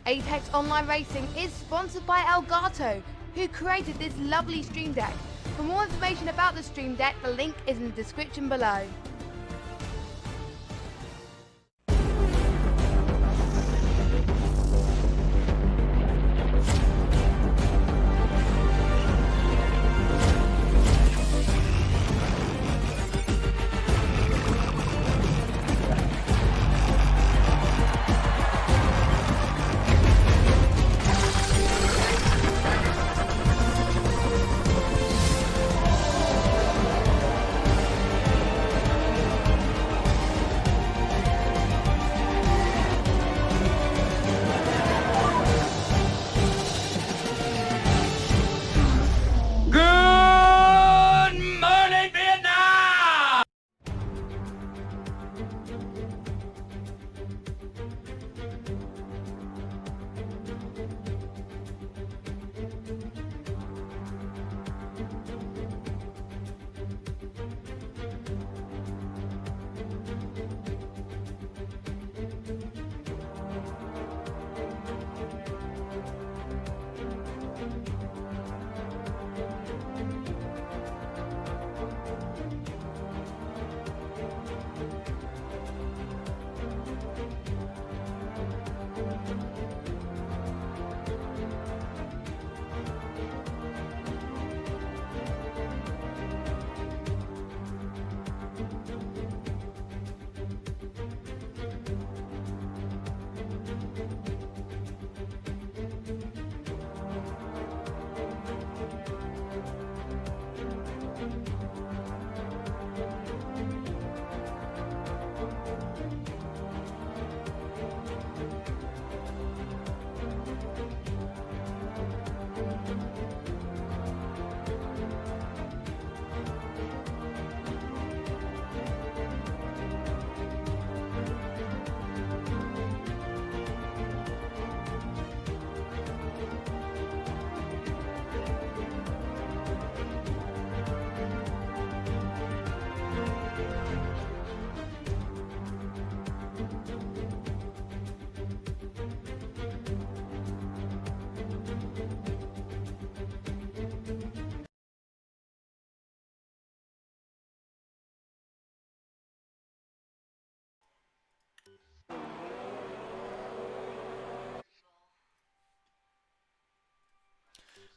Apex Online Racing is sponsored by Elgato, who created this lovely Stream Deck. For more information about the Stream Deck, the link is in the description below.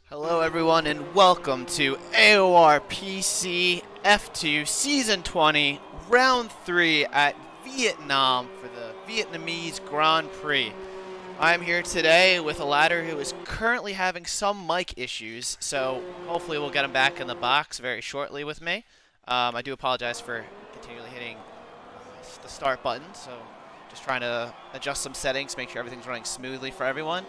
Hello everyone and welcome to AOR PC F2 Season 20 Round 3 at Vietnam for the Vietnamese Grand Prix. I'm here today with Aladar, who is currently having some mic issues, so hopefully we'll get him back in the box very shortly with me. I do apologize for continually hitting the start button, so just trying to adjust some settings, make sure everything's running smoothly for everyone.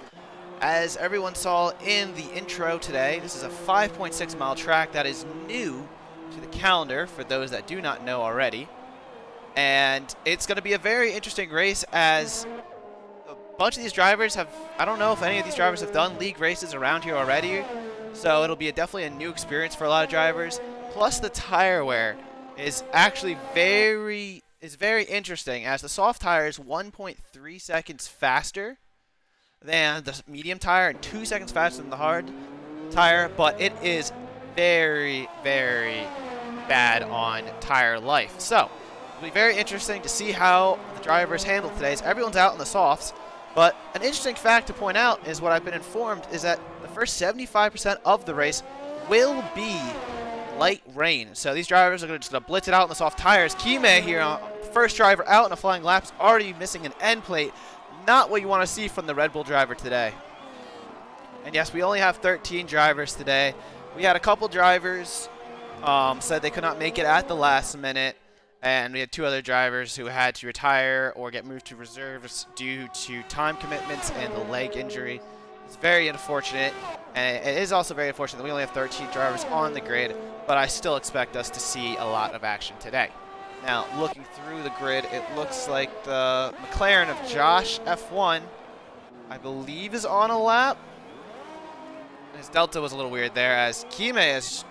As everyone saw in the intro today, this is a 5.6 mile track that is new to the calendar for those that do not know already. And it's going to be a very interesting race as a bunch of these drivers have, I don't know if any of these drivers have done league races around here already. So it'll be definitely a new experience for a lot of drivers. Plus the tire wear is actually very interesting as the soft tire is 1.3 seconds faster than the medium tire and 2 seconds faster than the hard tire, but it is very bad on tire life. So it'll be very interesting to see how the drivers handle today as everyone's out in the softs. But an interesting fact to point out is what I've been informed is that the first 75% of the race will be light rain. So these drivers are just going to blitz it out in the soft tires. Hmiel here, first driver out in a flying lap's already missing an end plate. Not what you want to see from the Red Bull driver today. And yes, we only have 13 drivers today. We had a couple drivers said they could not make it at the last minute, and we had 2 other drivers who had to retire or get moved to reserves due to time commitments and the leg injury. It's very unfortunate, and it is also very unfortunate that we only have 13 drivers on the grid, but I still expect us to see a lot of action today. Now, looking through the grid, it looks like the McLaren of Josh F1, I believe, is on a lap. His delta was a little weird there, as Hmiel has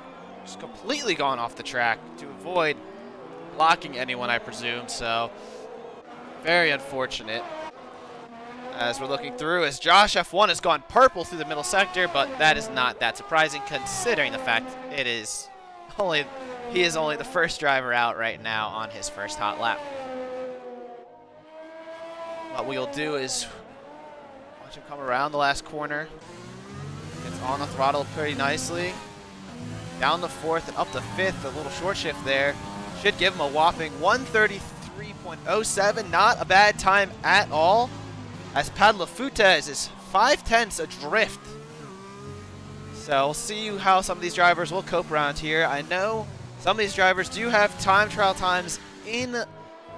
just completely gone off the track to avoid blocking anyone, I presume. So, very unfortunate. As we're looking through, as Josh F1 has gone purple through the middle sector, but that is not that surprising considering the fact he is only the first driver out right now on his first hot lap. What we'll do is watch him come around the last corner. Gets on the throttle pretty nicely. Down the fourth and up the fifth, a little short shift there. Should give him a whopping 133.07. Not a bad time at all. As Padlafutes is 5/10 adrift. So we'll see how some of these drivers will cope around here. I know some of these drivers do have time trial times in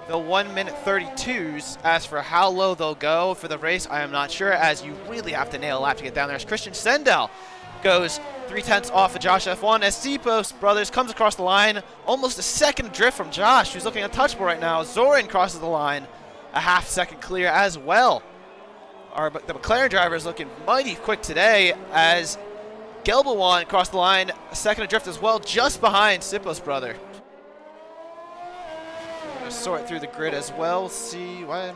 the 1 minute 32s. As for how low they'll go for the race, I am not sure, as you really have to nail a lap to get down there. As Christian Sendel goes 3/10 off of Josh F1 as Sipos Brothers comes across the line. Almost a second drift from Josh, who's looking untouchable right now. Zoran crosses the line, a half-second clear as well. The McLaren driver is looking mighty quick today as Gelbawan crossed the line, a second adrift as well, just behind Sipos brother. Gonna sort through the grid as well. See why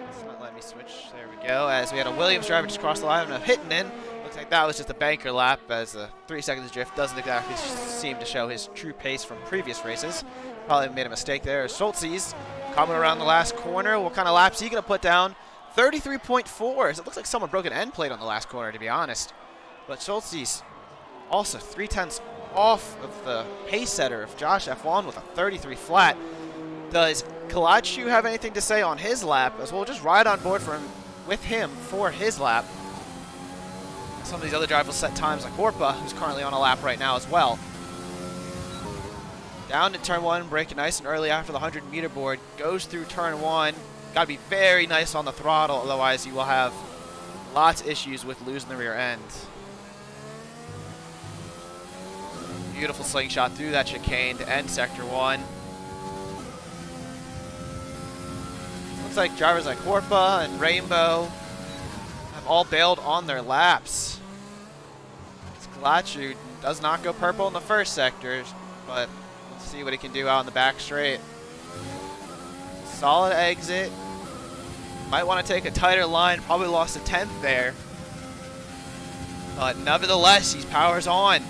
it's not letting me switch. There we go. As we had a Williams driver just cross the line and a Hittinen. Looks like that was just a banker lap, as the 3 seconds drift doesn't exactly seem to show his true pace from previous races. Probably made a mistake there. Schultze's coming around the last corner. What kind of laps is he gonna put down? 33.4. It looks like someone broke an end plate on the last corner, to be honest. But Schultze's also 3/10 off of the pace setter of Josh F1 with a 33 flat. Does Kalachu have anything to say on his lap? As we'll just ride on board with him for his lap. Some of these other drivers will set times like Orpa, who's currently on a lap right now as well. Down to turn 1, braking nice and early after the 100-meter board. Goes through turn 1. Got to be very nice on the throttle, otherwise you will have lots of issues with losing the rear end. Beautiful slingshot through that chicane to end sector 1. Looks like drivers like Orpa and Rainbow have all bailed on their laps. Skalachu does not go purple in the first sector, but let's see what he can do out on the back straight. Solid exit. Might want to take a tighter line. Probably lost a 10th there. But nevertheless, he powers on.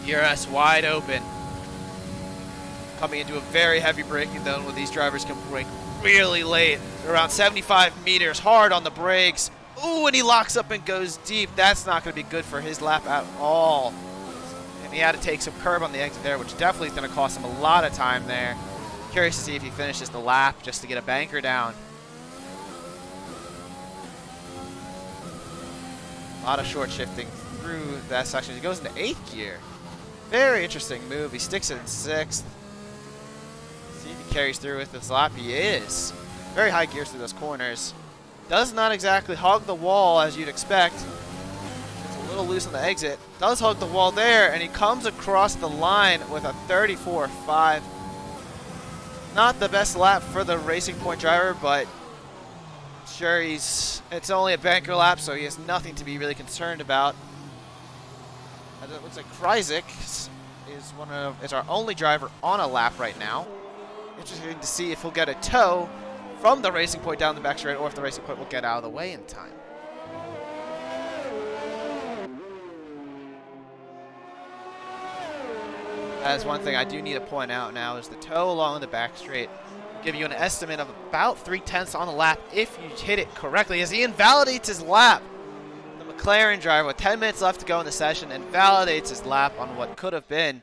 ERS wide open. Coming into a very heavy braking zone where these drivers can brake really late. Around 75 meters, hard on the brakes. Ooh, and he locks up and goes deep. That's not going to be good for his lap at all. And he had to take some curb on the exit there, which definitely is going to cost him a lot of time there. Curious to see if he finishes the lap just to get a banker down. A lot of short shifting through that section. He goes into 8th gear. Very interesting move. He sticks it in 6th. See if he carries through with this lap. He is. Very high gears through those corners. Does not exactly hug the wall as you'd expect. It's a little loose on the exit. Does hug the wall there, and he comes across the line with a 34.5. Not the best lap for the Racing Point driver, but sure, it's only a banker lap, so he has nothing to be really concerned about. And it looks like Kryzik is our only driver on a lap right now. Interesting to see if he'll get a tow from the Racing Point down the back straight, or if the Racing Point will get out of the way in time. As one thing I do need to point out now is the tow along the back straight. Give you an estimate of about 3/10 on the lap if you hit it correctly, as he invalidates his lap. The McLaren driver with 10 minutes left to go in the session invalidates his lap on what could have been,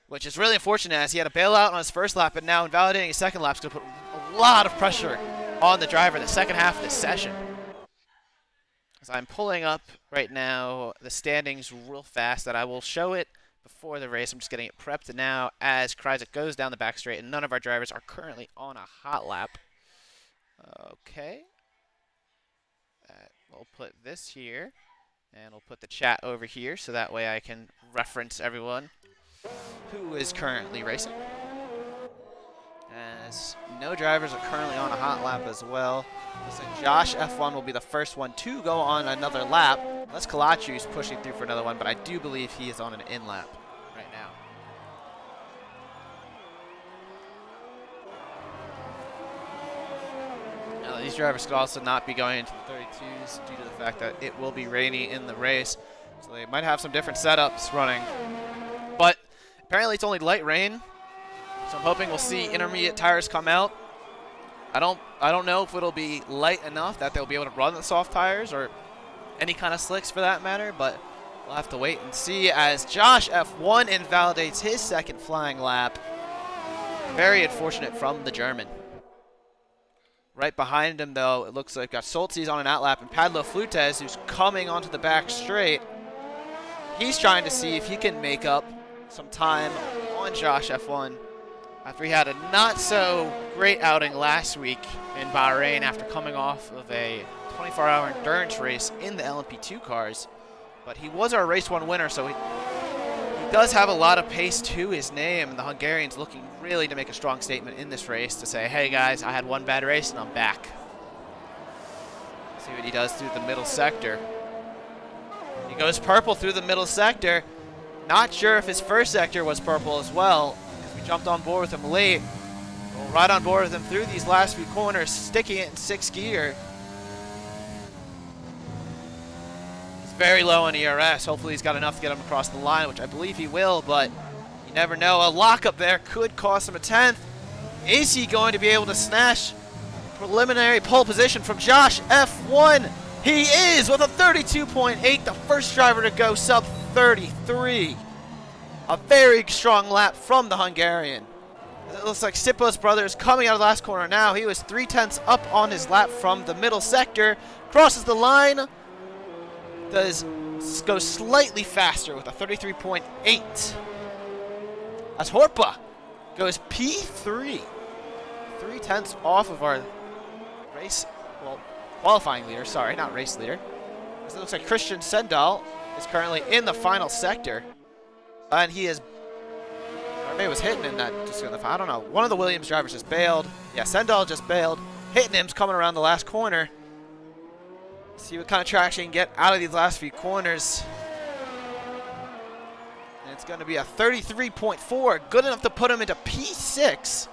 which is really unfortunate as he had a bailout on his first lap, and now invalidating his second lap is going to put a lot of pressure on the driver in the second half of this session. As I'm pulling up right now the standings real fast, that I will show it before the race. I'm just getting it prepped now as Kryzik goes down the back straight, and none of our drivers are currently on a hot lap. Okay. We'll put this here, and we'll put the chat over here, so that way I can reference everyone who is currently racing. As no drivers are currently on a hot lap as well. So Josh F1 will be the first one to go on another lap. Unless Kalachu's pushing through for another one, but I do believe he is on an in lap right now. These drivers could also not be going into the 32s due to the fact that it will be rainy in the race. So they might have some different setups running. But apparently it's only light rain. So I'm hoping we'll see intermediate tires come out. I don't know if it'll be light enough that they'll be able to run the soft tires or any kind of slicks for that matter, but we'll have to wait and see as Josh F1 invalidates his second flying lap. Very unfortunate from the German. Right behind him, though, it looks like got Soltzes on an outlap and Padlo Flutes, who's coming onto the back straight. He's trying to see if he can make up some time on Josh F1 after he had a not-so-great outing last week in Bahrain after coming off of a 24-hour endurance race in the LMP2 cars. But he was our Race 1 winner, so he does have a lot of pace to his name, and the Hungarian's looking really to make a strong statement in this race to say, hey guys, I had one bad race and I'm back. See what he does through the middle sector. He goes purple through the middle sector. Not sure if his first sector was purple as well. We jumped on board with him late. We'll ride on board with him through these last few corners, sticking it in 6th gear. He's very low on ERS. Hopefully he's got enough to get him across the line, which I believe he will, but you never know. A lockup there could cost him a 10th. Is he going to be able to snatch preliminary pole position from Josh F1? He is with a 32.8, the first driver to go sub 33. A very strong lap from the Hungarian. It looks like Sippo's brother is coming out of the last corner now. He was 3/10 up on his lap from the middle sector. Crosses the line. Does go slightly faster with a 33.8. As Horpa goes P3. 3/10 off of our race, well, qualifying leader, sorry, not race leader. It looks like Christian Sendal is currently in the final sector. And he is, or maybe it was hitting in that, just I don't know. One of the Williams drivers just bailed. Yeah, Sendal just bailed. Hitting him's coming around the last corner. See what kind of traction he can get out of these last few corners. And it's going to be a 33.4, good enough to put him into P6,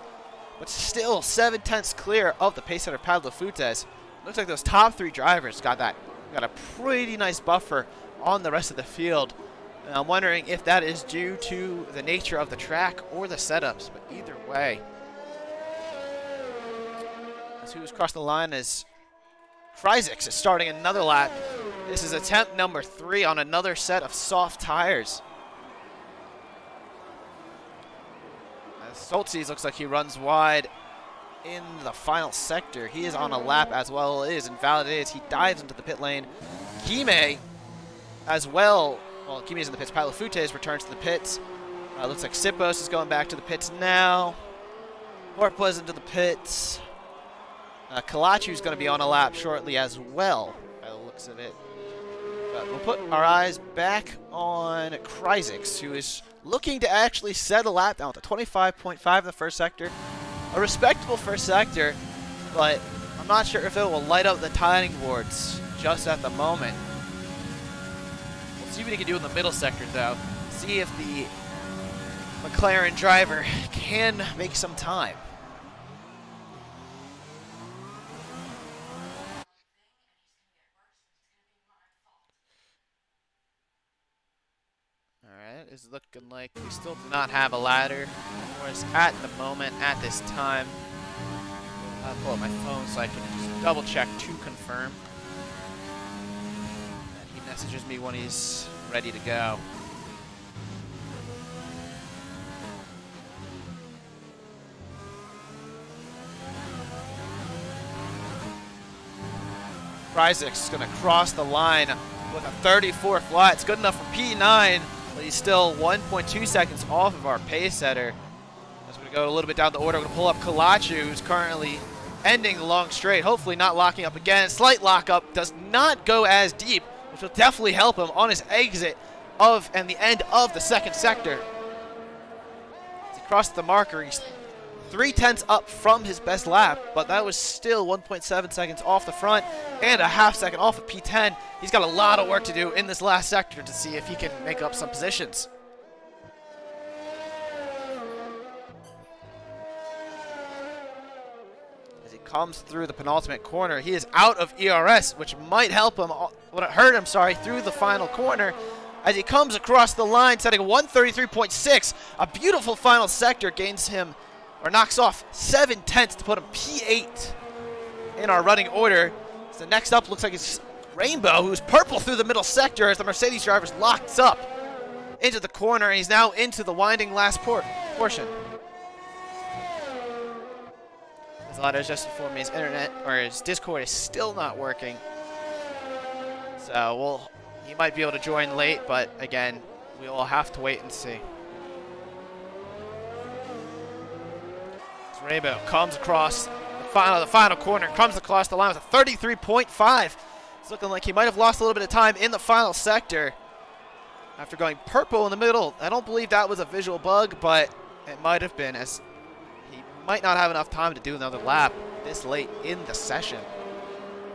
but still 7/10 clear of the pace setter Padlo Flutes. Looks like those top 3 drivers got a pretty nice buffer on the rest of the field. And I'm wondering if that is due to the nature of the track or the setups, but either way. As who's crossed the line is Kryzix is starting another lap. This is attempt number 3 on another set of soft tires. As Soltzes looks like he runs wide in the final sector. He is on a lap as well. It is invalidated. He dives into the pit lane. Hmiel as well. Well, Hmiel's in the pits. Padlo Flutes returns to the pits. Looks like Sippos is going back to the pits now. Horpa's into the pits. Kalachu's going to be on a lap shortly as well, by the looks of it. But we'll put our eyes back on Kryzix, who is looking to actually set a lap down with a 25.5 in the first sector. A respectable first sector, but I'm not sure if it will light up the timing boards just at the moment. We'll see what he can do in the middle sector, though. See if the McLaren driver can make some time. Is looking like we still do not have a ladder for us at the moment, at this time. I'll pull up my phone so I can just double check to confirm. And he messages me when he's ready to go. Kryzix is going to cross the line with a 34 flat. It's good enough for P9. But he's still 1.2 seconds off of our pace setter. As we go a little bit down the order, we're going to pull up Kalachu, who's currently ending the long straight, hopefully not locking up again. Slight lockup, does not go as deep, which will definitely help him on his exit of and the end of the second sector. As he crossed the marker, he's 3/10 up from his best lap, but that was still 1.7 seconds off the front and a half second off of P10. He's got a lot of work to do in this last sector to see if he can make up some positions. As he comes through the penultimate corner. He is out of ERS, which might help him, hurt him, through the final corner. As he comes across the line, setting a 133.6. A beautiful final sector gains him, or knocks off 7/10 to put him P8 in our running order. So next up looks like it's Rainbow, who's purple through the middle sector as the Mercedes driver's locked up into the corner, and he's now into the winding last portion. As Aladar just informed me, his internet, or his Discord, is still not working. So he might be able to join late, but again, we'll have to wait and see. As Rainbow comes across the final corner, comes across the line with a 33.5. It's looking like he might have lost a little bit of time in the final sector after going purple in the middle. I don't believe that was a visual bug, but it might have been, as he might not have enough time to do another lap this late in the session.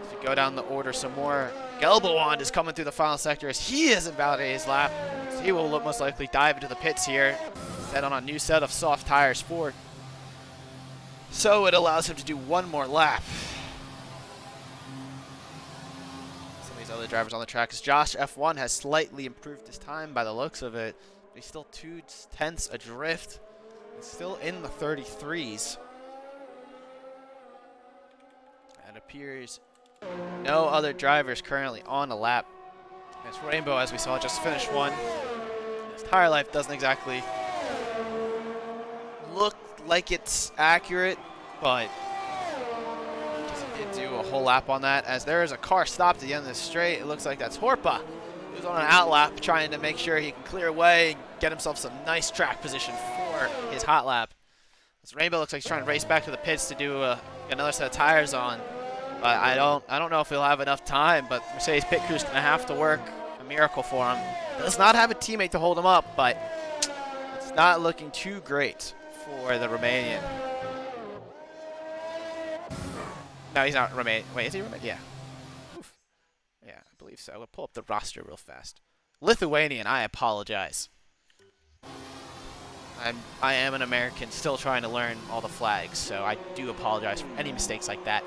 If you go down the order some more, Gelbawand is coming through the final sector as he hasn't validated his lap. So he will most likely dive into the pits here, set on a new set of soft tires for. So it allows him to do one more lap. Some of these other drivers on the track, as Josh F1 has slightly improved his time by the looks of it. But he's still 2/10 adrift. He's still in the 33s. It appears no other drivers currently on a lap. It's Rainbow, as we saw, just finished one. His tire life doesn't exactly look like it's accurate, but he did do a whole lap on that, as there is a car stopped at the end of the straight. It looks like that's Horpa, who's on an out lap trying to make sure he can clear away and get himself some nice track position for his hot lap. This Rainbow looks like he's trying to race back to the pits to do another set of tires on. But I don't know if he'll have enough time, but Mercedes pit crew's going to have to work a miracle for him. Does not have a teammate to hold him up, but it's not looking too great for the Romanian. No, he's not Romanian. Wait, is he Romanian? Yeah. Oof. Yeah, I believe so. We'll pull up the roster real fast. Lithuanian, I apologize. I am an American still trying to learn all the flags, so I do apologize for any mistakes like that.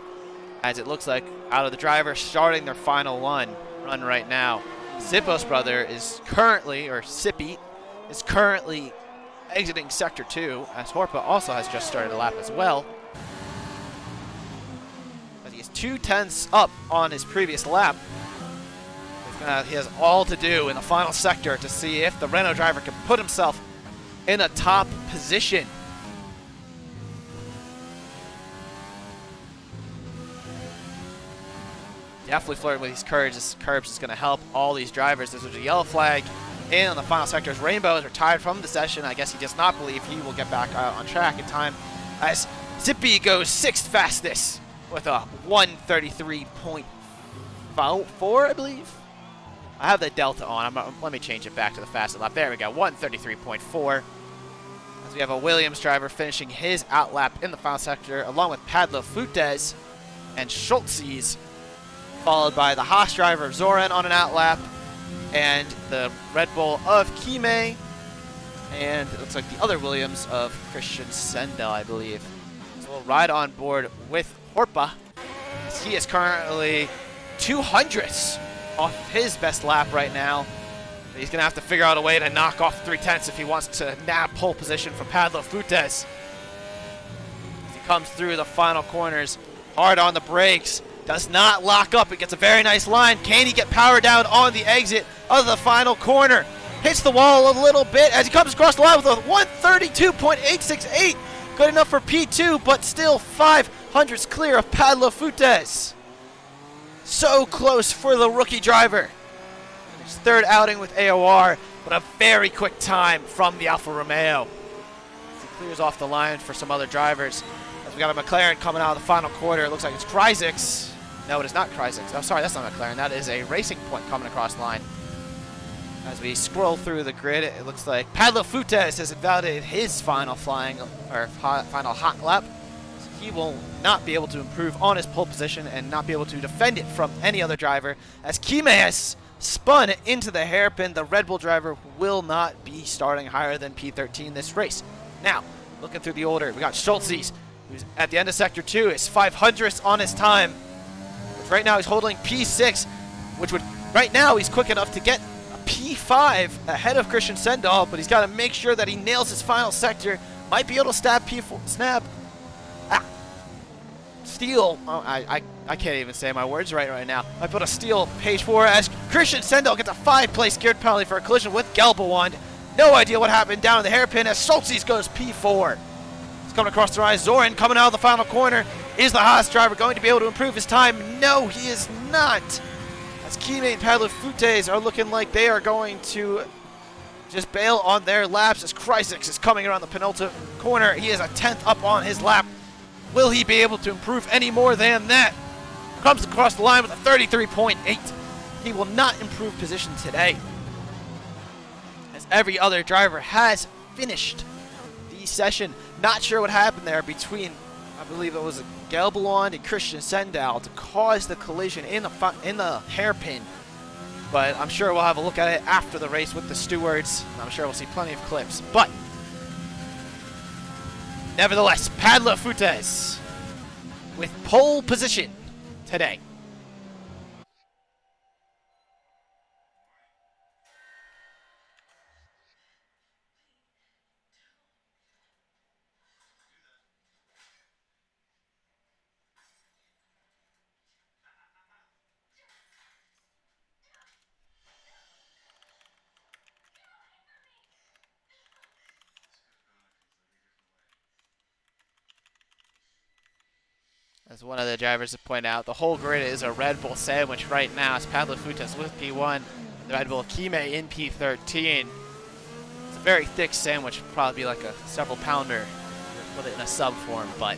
As it looks like out of the drivers starting their final run right now, Zippos brother is currently, or Sippy, is currently exiting Sector 2, as Horpa also has just started a lap as well. As he is 2/10 up on his previous lap. He has all to do in the final sector to see if the Renault driver can put himself in a top position. Definitely flirting with these curbs is going to help all these drivers. There's a yellow flag in on the final sector as Rainbow is retired from the session. I guess he does not believe he will get back out on track in time, as Zippy goes 6th fastest with a 133.4, I believe. I have the delta on. Let me change it back to the fastest lap. There we go, 133.4. As we have a Williams driver finishing his outlap in the final sector, along with Padlo Futez and Schultzes, followed by the Haas driver Zoran on an outlap, and the Red Bull of Hmiel, and it looks like the other Williams of Christian Sendel, I believe. So we'll ride on board with Horpa, as he is currently 200ths off his best lap right now. He's going to have to figure out a way to knock off 3/10 if he wants to nab pole position from Padlo Futez. As he comes through the final corners, hard on the brakes, does not lock up. It gets a very nice line. Can he get power down on the exit of the final corner? Hits the wall a little bit as he comes across the line with a 132.868. Good enough for P2, but still 500ths clear of Padlo Futez. So close for the rookie driver. His third outing with AOR, but a very quick time from the Alfa Romeo. He clears off the line for some other drivers. As we got a McLaren coming out of the final quarter. It looks like it's Kryzix. No, it is not Kryzix. Oh, sorry, that's not McLaren. That is a Racing Point coming across the line. As we scroll through the grid, it looks like Padlo Futez has invalidated his final final hot lap. So he will not be able to improve on his pole position and not be able to defend it from any other driver. As Hmiel has spun into the hairpin, the Red Bull driver will not be starting higher than P13 this race. Now, looking through the order, we got Schultzes who's at the end of Sector 2, is 500th on his time. Which right now he's holding P6, which would, right now he's quick enough to get a P5 ahead of Christian Sendal, but he's got to make sure that he nails his final sector. Might be able to stab P4, steal. Oh, I can't even say my words right now. I put a steal page 4 as Christian Sendal gets a 5-place geared penalty for a collision with Gelbawand. No idea what happened down in the hairpin as Schultzes goes P4. He's coming across the rise. Zoran coming out of the final corner. Is the Haas driver going to be able to improve his time? No, he is not. As Hmiel and Padlefutes are looking like they are going to just bail on their laps as Chrysix is coming around the penultimate corner. He is a 10th up on his lap. Will he be able to improve any more than that? Comes across the line with a 33.8. He will not improve position today, as every other driver has finished the session. Not sure what happened there between, I believe it was Gelbawand and Christian Sendal to cause the collision in the hairpin. But I'm sure we'll have a look at it after the race with the stewards. I'm sure we'll see plenty of clips. But nevertheless, Padlefutes with pole position today. As one of the drivers have pointed out, the whole grid is a Red Bull sandwich right now. As Padlefutes with P1, the Red Bull Hmiel in P13. It's a very thick sandwich, probably be like a several pounder. Put it in a sub form, but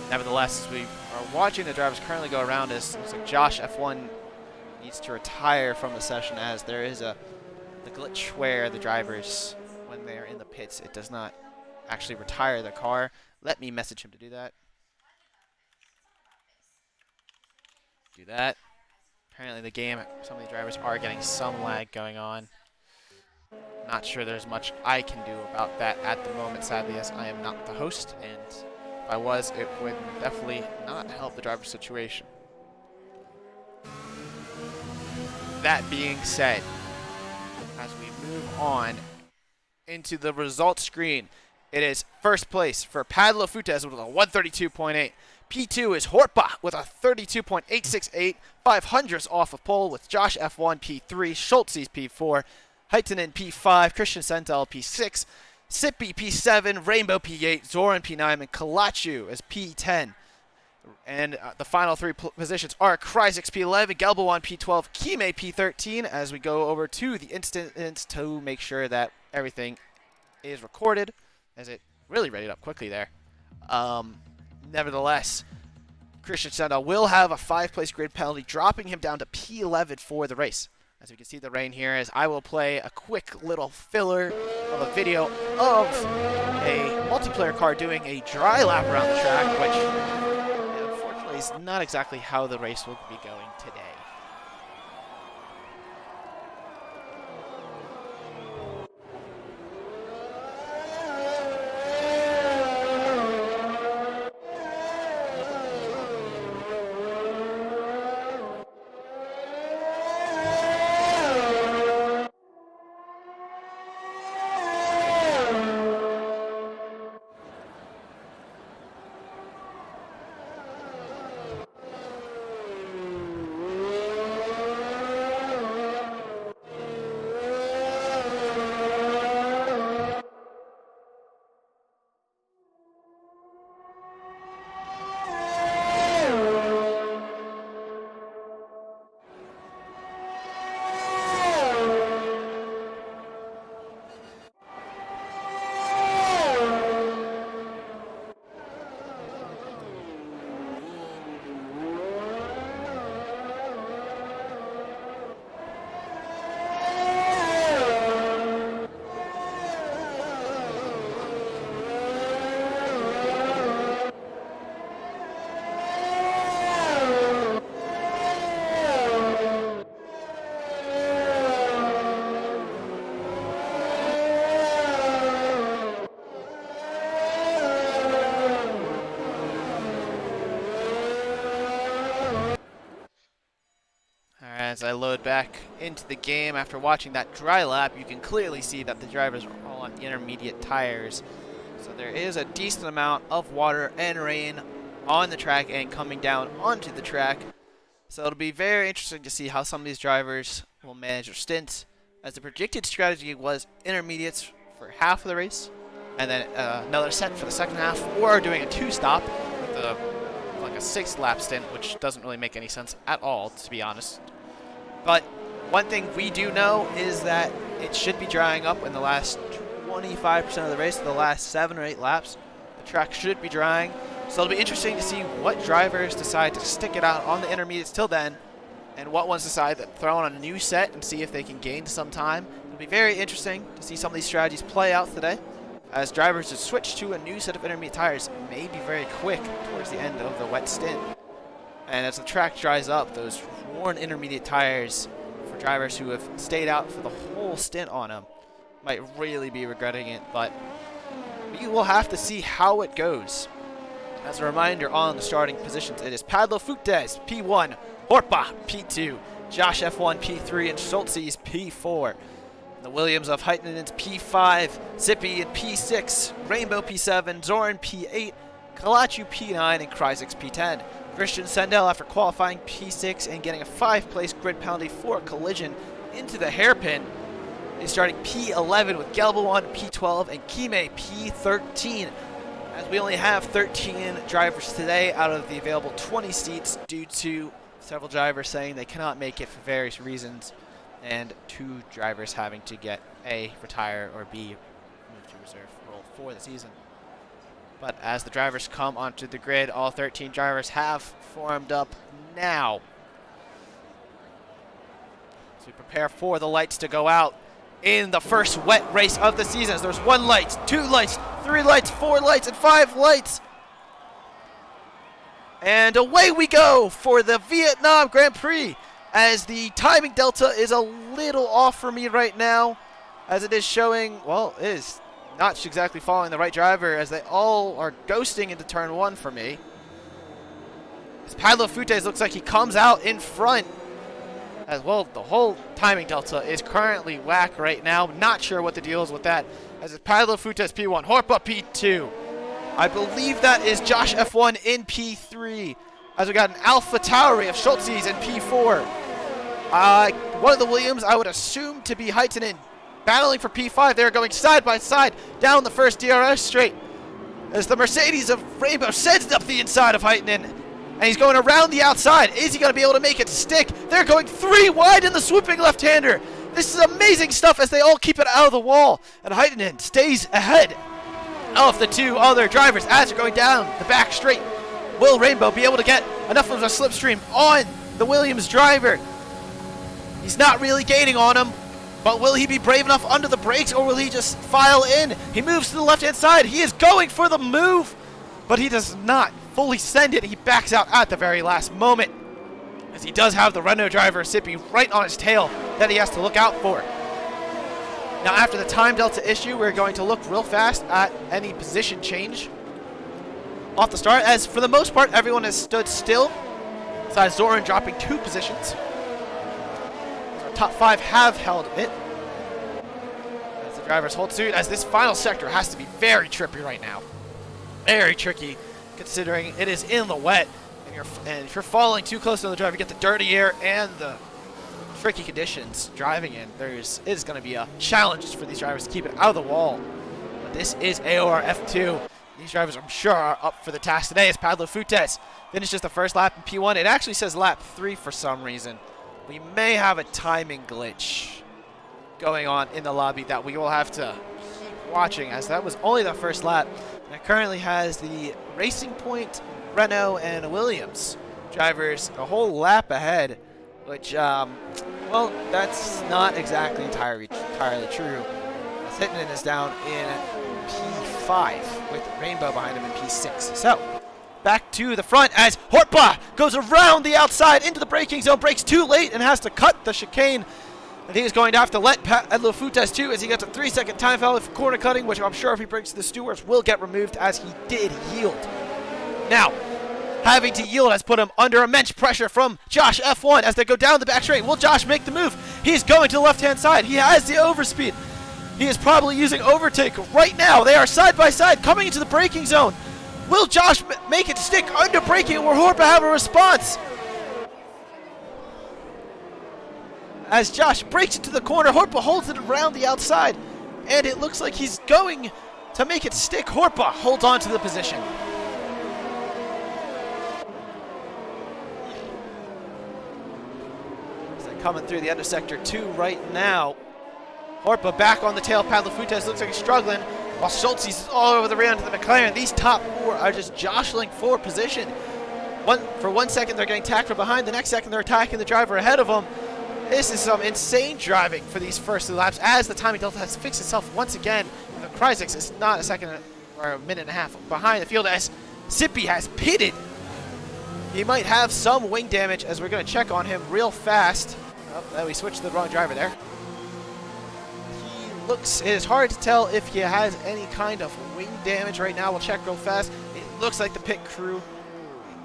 nevertheless, as we are watching the drivers currently go around, it looks like Josh F1 needs to retire from the session, as there is the glitch where the drivers, when they are in the pits, it does not actually retire the car. Let me message him to do that. Do that. Apparently the game, some of the drivers are getting some lag going on. Not sure there's much I can do about that at the moment, sadly, as I am not the host, and if I was, it would definitely not help the driver's situation. That being said, as we move on into the results screen, it is first place for Padlefutes with a 132.8. P2 is Horpa with a 32.868, 500ths off of pole with Josh F1 P3, Schultzes P4, Heitinen P5, Christian Sendal P6, Sippy P7, Rainbow P8, Zoran P9, and Kalachu as P10. And the final three positions are Chrysix P11, Gelbawand P12, Hmiel P13, as we go over to the instance to make sure that everything is recorded, as it really rated up quickly there. Nevertheless, Christian Sendal will have a 5-place grid penalty, dropping him down to P11 for the race. As we can see the rain here, as I will play a quick little filler of a video of a multiplayer car doing a dry lap around the track, which unfortunately is not exactly how the race will be going today. As I load back into the game after watching that dry lap, you can clearly see that the drivers are all on intermediate tires. So there is a decent amount of water and rain on the track and coming down onto the track. So it'll be very interesting to see how some of these drivers will manage their stints, as the predicted strategy was intermediates for half of the race, and then another set for the second half, or doing a 2-stop with like a 6-lap stint, which doesn't really make any sense at all, to be honest. But one thing we do know is that it should be drying up in the last 25% of the race, the last 7 or 8 laps. The track should be drying. So it'll be interesting to see what drivers decide to stick it out on the intermediates till then, and what ones decide to throw on a new set and see if they can gain some time. It'll be very interesting to see some of these strategies play out today, as drivers that switch to a new set of intermediate tires may be very quick towards the end of the wet stint. And as the track dries up, those worn intermediate tires for drivers who have stayed out for the whole stint on them might really be regretting it, but we will have to see how it goes. As a reminder, on the starting positions, it is Padlo Fuentes, P1, Horpa, P2, Josh F1, P3, and Schultzes, P4. The Williams of Heitinen's P5, Zippy in P6, Rainbow P7, Zoran P8, Kalachu P9, and Kryzix P10. Christian Sendel, after qualifying P6 and getting a 5th-place grid penalty for a collision into the hairpin, is starting P11 with Gelbawon P12 and Kime P13. As we only have 13 drivers today out of the available 20 seats due to several drivers saying they cannot make it for various reasons, and 2 drivers having to get A, retire, or B, move to reserve role for the season. But as the drivers come onto the grid, all 13 drivers have formed up now. So we prepare for the lights to go out in the first wet race of the season. As there's 1 light, 2 lights, 3 lights, 4 lights, and 5 lights. And away we go for the Vietnam Grand Prix, as the timing delta is a little off for me right now, as it is showing, well, it is not exactly following the right driver, as they all are ghosting into turn 1 for me. As Padlo Fuentes looks like he comes out in front. As well, the whole timing delta is currently whack right now. Not sure what the deal is with that. As it's Padlo Fuentes P1, Horpa P2. I believe that is Josh F1 in P3. As we got an Alpha Tauri of Schultzes in P4. One of the Williams I would assume to be Heitinen, battling for P5. They're going side by side down the first DRS straight. As the Mercedes of Rainbow sends up the inside of Heitinen. And he's going around the outside. Is he going to be able to make it stick? They're going 3 wide in the swooping left-hander. This is amazing stuff as they all keep it out of the wall. And Heitinen stays ahead of the 2 other drivers as they're going down the back straight. Will Rainbow be able to get enough of a slipstream on the Williams driver? He's not really gaining on him, but will he be brave enough under the brakes, or will he just file in? He moves to the left-hand side. He is going for the move, but he does not fully send it. He backs out at the very last moment, as he does have the Renault driver Sippy right on his tail that he has to look out for. Now, after the time delta issue, we're going to look real fast at any position change off the start, as for the most part everyone has stood still, besides Zoran dropping 2 positions. Our top 5 have held it, as the drivers hold suit, as this final sector has to be very trippy right now. Very tricky, considering it is in the wet, and if you're falling too close to the driver, you get the dirty air and the tricky conditions driving in. It is going to be a challenge for these drivers to keep it out of the wall. But this is AOR F2. These drivers, I'm sure, are up for the task today, as Padlo Fuentes finishes the first lap in P1. It actually says lap 3 for some reason. We may have a timing glitch going on in the lobby that we will have to keep watching, as that was only the first lap. And it currently has the Racing Point, Renault, and Williams drivers a whole lap ahead, which, well, that's not exactly entirely true. Hittinen is down in P5 with Rainbow behind him in P6. So, back to the front as Horpa goes around the outside into the braking zone, brakes too late and has to cut the chicane. And he is going to have to let Padlo Fuentes too, as he gets a 3-second time foul for corner cutting, which I'm sure if he breaks the stewards will get removed, as he did yield. Now, having to yield has put him under immense pressure from Josh F1 as they go down the back straight. Will Josh make the move? He's going to the left-hand side. He has the overspeed. He is probably using overtake right now. They are side by side coming into the braking zone. Will Josh make it stick under braking, or Horpa have a response? As Josh breaks into the corner, Horpa holds it around the outside, and it looks like he's going to make it stick. Horpa holds on to the position. As they're coming through the end of sector 2 right now. Horpa back on the tail. Padlefutes looks like he's struggling, while Schultz is all over the rear end of the McLaren. These top 4 are just jostling for position. For 1 second, they're getting tacked from behind. The next second, they're attacking the driver ahead of them. This is some insane driving for these first 2 laps, as the timing delta has fixed itself once again. The Kryzix is not a second or a minute and a half behind the field, as Sippy has pitted. He might have some wing damage, as we're going to check on him real fast. Oh, we switched to the wrong driver there. It is hard to tell if he has any kind of wing damage right now. We'll check real fast. It looks like the pit crew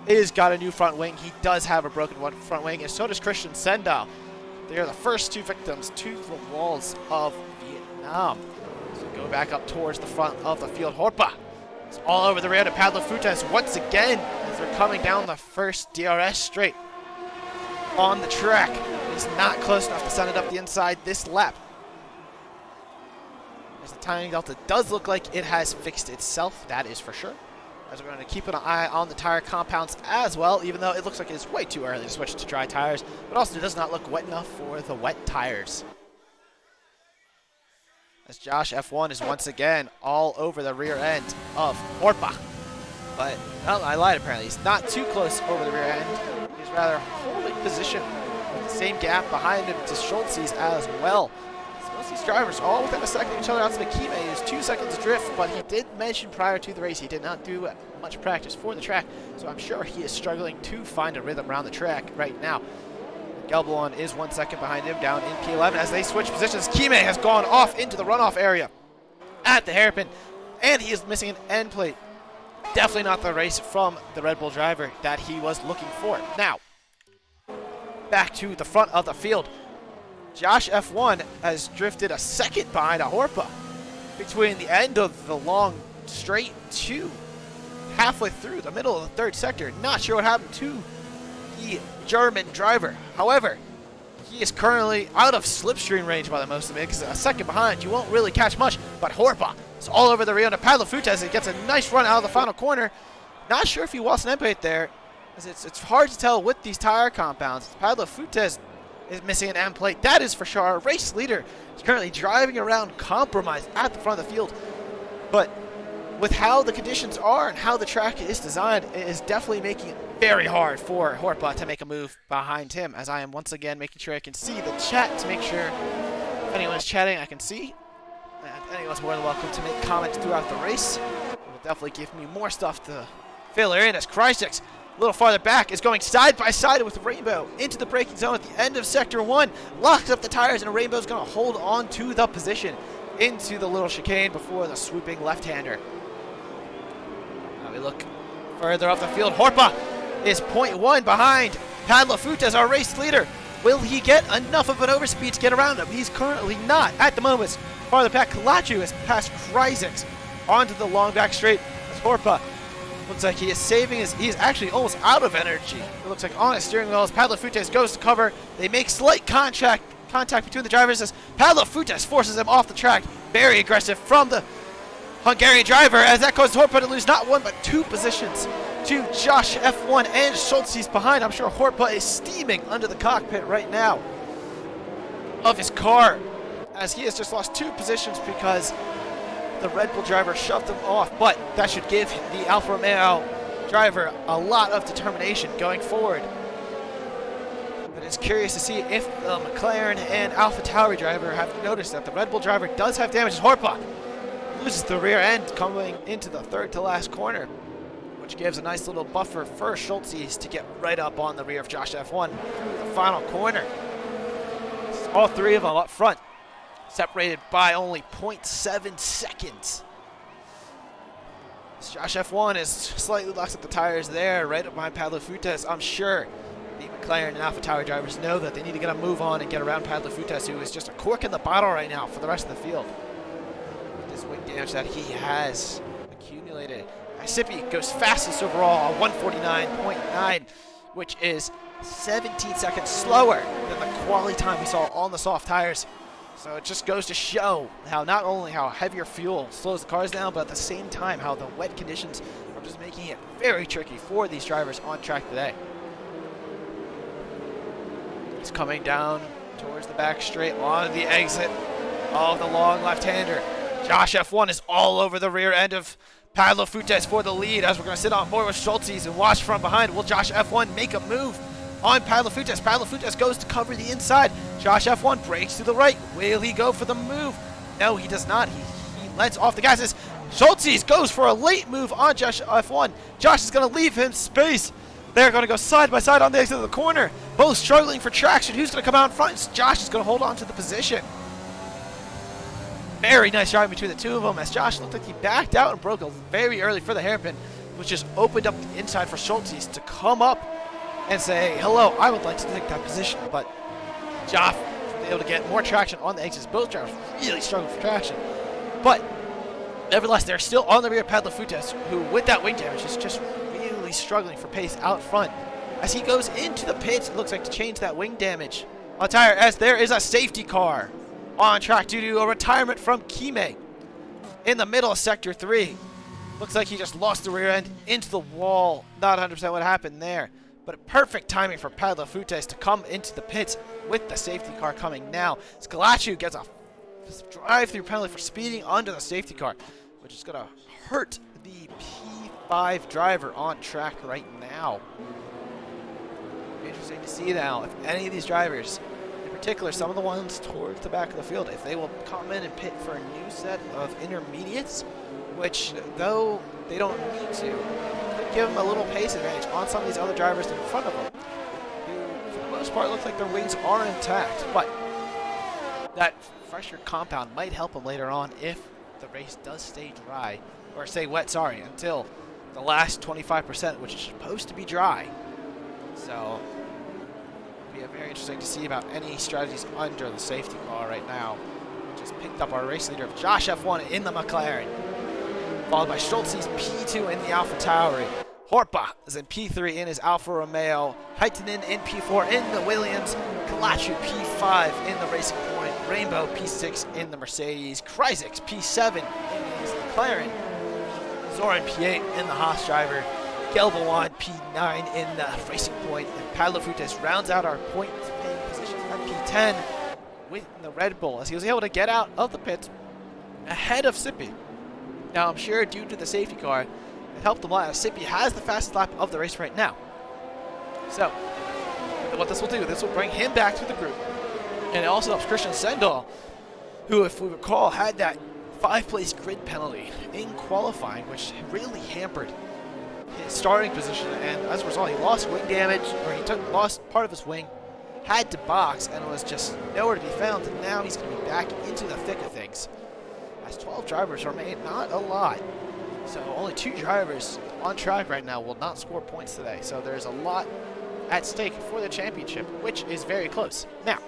is got a new front wing. He does have a broken front wing, and so does Christian Sendal. They are the first 2 victims to the walls of Vietnam. So go back up towards the front of the field. Horpa is all over the rear to Padlefutes once again as they're coming down the first DRS straight on the track. He's not close enough to send it up the inside this lap. As the timing delta does look like it has fixed itself, that is for sure. As we're going to keep an eye on the tire compounds as well, even though it looks like it's way too early to switch to dry tires, but also it does not look wet enough for the wet tires. As Josh F1 is once again all over the rear end of Horpa. But, well, I lied apparently. He's not too close over the rear end. He's rather holding position with the same gap behind him to Schultz as well. These drivers all within a second of each other. Out to the Hmiel is 2 seconds drift, but he did mention prior to the race he did not do much practice for the track, so I'm sure he is struggling to find a rhythm around the track right now. Gelblon is 1 second behind him down in P11 as they switch positions. Hmiel has gone off into the runoff area at the hairpin, and he is missing an end plate. Definitely not the race from the Red Bull driver that he was looking for. Now, back to the front of the field. Josh F1 has drifted a second behind a Horpa between the end of the long straight to halfway through the middle of the 3rd sector. Not sure what happened to the German driver. However, he is currently out of slipstream range by the most of it, because a second behind you won't really catch much. But Horpa is all over the rear end of Padlefutes as he gets a nice run out of the final corner. Not sure if he lost an end plate there, as it's hard to tell with these tire compounds. Padlefutes is missing an end plate, that is for sure. Our race leader is currently driving around compromised at the front of the field. But with how the conditions are and how the track is designed, it is definitely making it very hard for Horpa to make a move behind him, as I am once again making sure I can see the chat to make sure if anyone is chatting I can see. And anyone's more than welcome to make comments throughout the race. It will definitely give me more stuff to fill in, as Kryzix a little farther back is going side by side with Rainbow into the braking zone at the end of sector 1. Locks up the tires, and Rainbow's going to hold on to the position into the little chicane before the swooping left-hander. Now we look further up the field. Horpa is 0.1 behind Padlefutes, our race leader. Will he get enough of an overspeed to get around him? He's currently not at the moment. Farther back, Kalachu has passed Kryzix onto the long back straight as Horpa looks like he is saving he's actually almost out of energy. It looks like on his steering wheel as Padlefutes goes to cover. They make slight contact between the drivers as Padlefutes forces him off the track. Very aggressive from the Hungarian driver, as that causes Horpa to lose not 1 but 2 positions to Josh F1 and Schultz behind. I'm sure Horpa is steaming under the cockpit right now of his car, as he has just lost 2 positions because the Red Bull driver shoved him off, but that should give the Alfa Romeo driver a lot of determination going forward. But it's curious to see if the McLaren and AlphaTauri driver have noticed that the Red Bull driver does have damage. Horpa loses the rear end coming into the 3rd to last corner, which gives a nice little buffer for Schultz to get right up on the rear of Josh F1 through the final corner. All 3 of them up front, separated by only 0.7 seconds. Josh F1 is slightly locked up the tires there, right up behind Pablo Fuentes. I'm sure the McLaren and AlphaTauri drivers know that they need to get a move on and get around Pablo Fuentes, who is just a cork in the bottle right now for the rest of the field. With this wing damage that he has accumulated. Sippy goes fastest overall, 149.9, which is 17 seconds slower than the quality time we saw on the soft tires. So it just goes to show how not only how heavier fuel slows the cars down, but at the same time how the wet conditions are just making it very tricky for these drivers on track today. He's coming down towards the back straight on the exit of the long left-hander. Josh F1 is all over the rear end of Pablo Fuentes for the lead, as we're going to sit on board with Schultes and watch from behind. Will Josh F1 make a move on Pablo Fuentes? Pablo Fuentes goes to cover the inside. Josh F1 breaks to the right. Will he go for the move? No, he does not. He lets off the gases. Schultes goes for a late move on Josh F1. Josh is going to leave him space. They're going to go side by side on the exit of the corner, both struggling for traction. Who's going to come out in front? Josh is going to hold on to the position. Very nice driving between the two of them, as Josh looked like he backed out and broke very early for the hairpin, which just opened up the inside for Schultes to come up and say, hello, I would like to take that position. But Josh was able to get more traction on the exits. Both drivers really struggled for traction. But nevertheless, they're still on the rear of Pablo Fuentes, who with that wing damage is just really struggling for pace out front. As he goes into the pits, it looks like to change that wing damage on tire, as there is a safety car on track due to a retirement from Hmiel in the middle of Sector 3. Looks like he just lost the rear end into the wall. Not 100% what happened there, but perfect timing for Pablo Fuentes to come into the pits with the safety car coming now. Scalachu gets a drive-through penalty for speeding under the safety car, which is going to hurt the P5 driver on track right now. Interesting to see now if any of these drivers, particular, some of the ones towards the back of the field, if they will come in and pit for a new set of intermediates, which, though they don't need to, could give them a little pace advantage on some of these other drivers in front of them, who, for the most part, look like their wings are intact. But that fresher compound might help them later on if the race does stay dry, or stay wet, sorry, until the last 25%, which is supposed to be dry. So be very interesting to see about any strategies under the safety car right now. Just picked up our race leader of Josh F1 in the McLaren, followed by Schultes P2 in the AlphaTauri. Horpa is in P3 in his Alfa Romeo. Heitinen in P4 in the Williams. Kalachu P5 in the Racing Point. Rainbow P6 in the Mercedes. Kryzik P7 in his McLaren. Zoran P8 in the Haas driver. Gelbawan P9 in the Racing Point, and Pablo Fuentes rounds out our points-paying positions at P10 with the Red Bull, as he was able to get out of the pits ahead of Sippy. Now, I'm sure due to the safety car, it helped him a lot, as Sippy has the fastest lap of the race right now. So, what this will do, this will bring him back to the group, and it also helps Christian Sendal, who, if we recall, had that 5-place grid penalty in qualifying, which really hampered his starting position, and as a result, he lost wing damage, or he lost part of his wing, had to box, and was just nowhere to be found. And now he's going to be back into the thick of things, as 12 drivers remain, not a lot. So only 2 drivers on track right now will not score points today. So there's a lot at stake for the championship, which is very close. Now,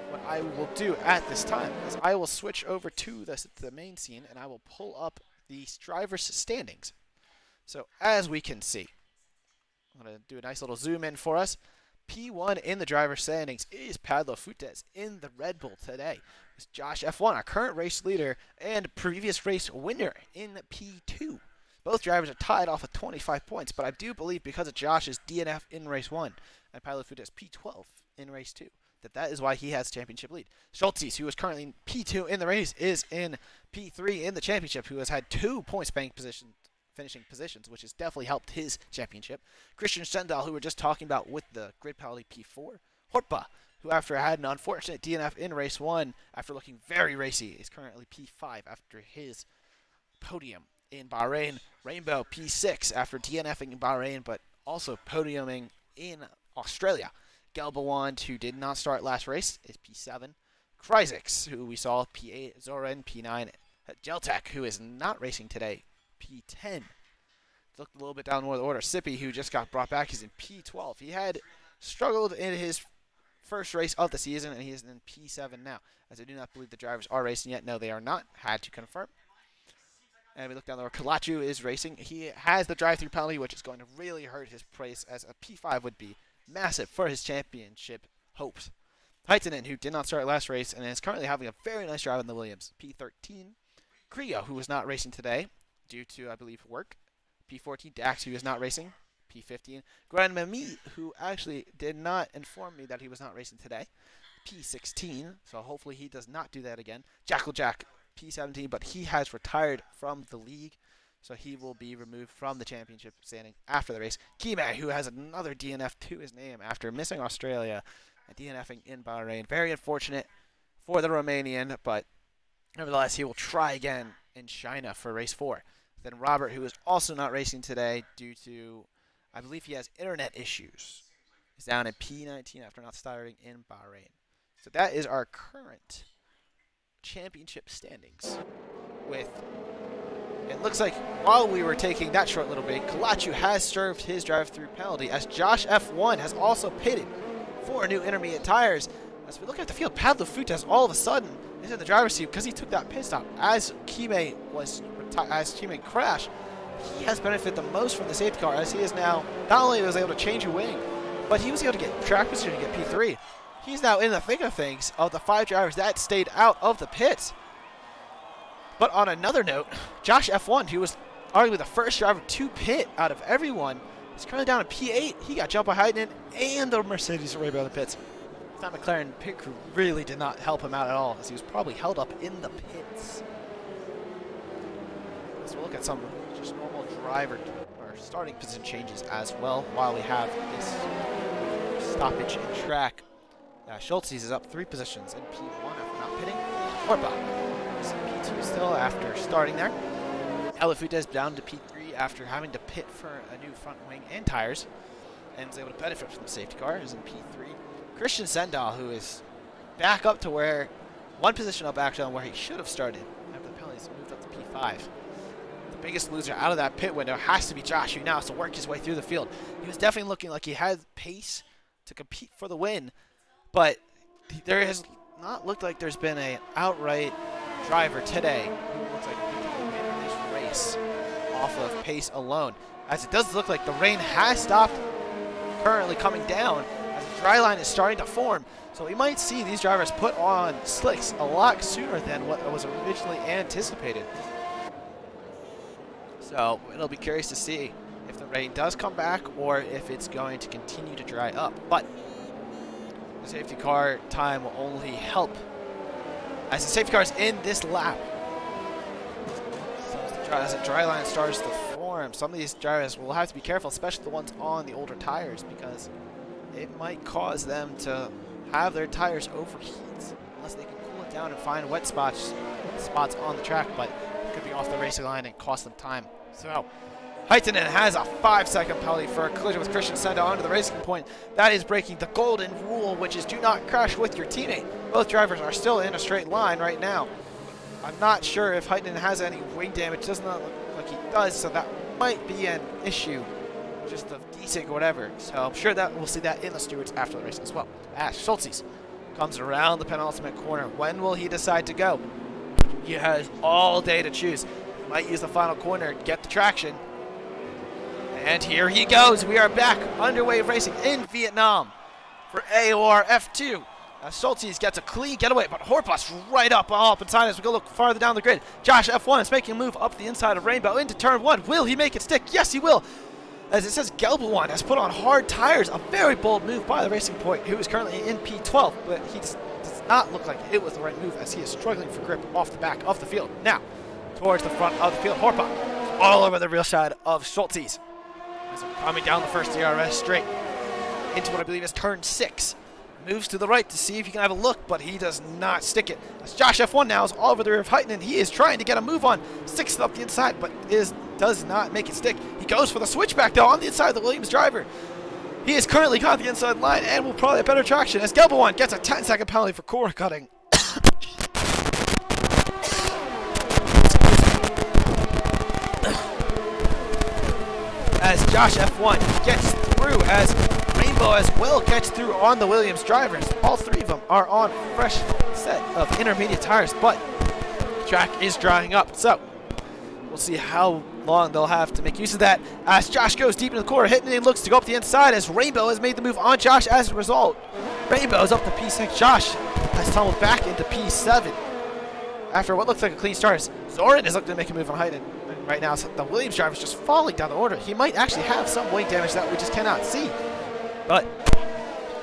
what I will do at this time is I will switch over to the main scene, and I will pull up the drivers' standings. So as we can see, I'm going to do a nice little zoom in for us. P1 in the driver's standings is Pablo Fuentes in the Red Bull today. It's Josh F1, our current race leader and previous race winner, in P2. Both drivers are tied off at 25 points, but I do believe because of Josh's DNF in race 1 and Pablo Fuentes P12 in race 2, that is why he has the championship lead. Schultes, who is currently P2 in the race, is in P3 in the championship, who has had 2 points bank finishing positions, which has definitely helped his championship. Christian Sendal, who we're just talking about with the grid penalty P4. Horpa, who after had an unfortunate DNF in race 1, after looking very racy, is currently P5 after his podium in Bahrain. Rainbow P6 after DNFing in Bahrain, but also podiuming in Australia. Gelbawan, who did not start last race, is P7. Kryzik, who we saw P8. Zoran P9. Geltek, who is not racing today, P10. Looked a little bit down more the order. Sippy, who just got brought back, is in P12. He had struggled in his first race of the season, and he is in P7 now, as I do not believe the drivers are racing yet. No, they are not. Had to confirm. And we look down there. Kalachu is racing. He has the drive-through penalty, which is going to really hurt his place, as a P5 would be massive for his championship hopes. Heitinen, who did not start last race and is currently having a very nice drive in the Williams, P13. Creo, who was not racing today due to, I believe, work. P14. Dax, who is not racing. P15. Grand Mami, who actually did not inform me that he was not racing today. P16. So hopefully he does not do that again. Jackal Jack, P17, but he has retired from the league, so he will be removed from the championship standing after the race. Kime, who has another DNF to his name after missing Australia and DNFing in Bahrain. Very unfortunate for the Romanian, but nevertheless, he will try again in China for race 4. Then Robert, who is also not racing today due to, I believe he has internet issues, is down at P19 after not starting in Bahrain. So that is our current championship standings. With, it looks like while we were taking that short little break, Kalachu has served his drive-through penalty, as Josh F1 has also pitted for new intermediate tires. As we look at the field, Padlo Futas all of a sudden is in the driver's seat because he took that pit stop as Kime crashed. He has benefited the most from the safety car, as he is now not only was able to change a wing, but he was able to get track position to get P3. He's now in the thick of things of the 5 drivers that stayed out of the pits. But on another note, Josh F1, who was arguably the first driver to pit out of everyone, is currently down at P8. He got jumped by Heitinen and the Mercedes right by the pits. That McLaren pit crew really did not help him out at all, as he was probably held up in the pits. So we'll look at some just normal driver or starting position changes as well while we have this stoppage in track. Schultz is up 3 positions in P1 after not pitting. Orba is in P2 still after starting there. Elefute is down to P3 after having to pit for a new front wing and tires, and is able to benefit from the safety car, is in P3. Christian Sendal, who is back up to where, one position up actually on where he should have started after the penalties, moved up to P5. The biggest loser out of that pit window has to be Josh, who now has to work his way through the field. He was definitely looking like he had pace to compete for the win, but there has not looked like there's been an outright driver today who looks like he can win this race off of pace alone. As it does look like the rain has stopped currently coming down, as the dry line is starting to form. So we might see these drivers put on slicks a lot sooner than what was originally anticipated. So it'll be curious to see if the rain does come back or if it's going to continue to dry up. But the safety car time will only help as the safety car is in this lap. So as the dry line starts to form, some of these drivers will have to be careful, especially the ones on the older tires, because it might cause them to have their tires overheat unless they can cool it down and find wet spots on the track, but it could be off the racing line and cost them time. So Heitinen has a 5-second penalty for a collision with Christian Sendal onto the racing point. That is breaking the golden rule, which is do not crash with your teammate. Both drivers are still in a straight line right now. I'm not sure if Heitinen has any wing damage. Does not look like he does, so that might be an issue, just of desync or whatever. So I'm sure that we'll see that in the stewards after the race as well. As Schultz comes around the penultimate corner. When will he decide to go? He has all day to choose. He might use the final corner, get the traction. And here he goes. We are back underway racing in Vietnam for AOR F2. Schultz gets a clean getaway, but Horpus right up inside as we go look farther down the grid. Josh F1 is making a move up the inside of Rainbow into turn 1. Will he make it stick? Yes, he will. As it says, Gelbawan has put on hard tires. A very bold move by the Racing Point, who is currently in P12, but he does not look like it was the right move as he is struggling for grip off the back of the field. Now, towards the front of the field, Horpa all over the rear side of Schultz. As they're coming down the first DRS straight into what I believe is turn 6. Moves to the right to see if he can have a look, but he does not stick it. As Josh F1 now is all over the rear of Heitinen. He is trying to get a move on. Sticks it up the inside, but does not make it stick. He goes for the switchback, though, on the inside of the Williams driver. He has currently got the inside line and will probably have better traction as Gelbawan gets a 10-second penalty for core cutting. Josh F1 gets through as Rainbow as well gets through on the Williams drivers. All three of them are on fresh set of intermediate tires, but the track is drying up. So we'll see how long they'll have to make use of that as Josh goes deep into the corner, hitting and looks to go up the inside as Rainbow has made the move on Josh as a result. Rainbow is up to P6. Josh has tumbled back into P7 after what looks like a clean start. Zoran is looking to make a move on Hayden right now. So the Williams driver is just falling down the order. He might actually have some wing damage that we just cannot see, but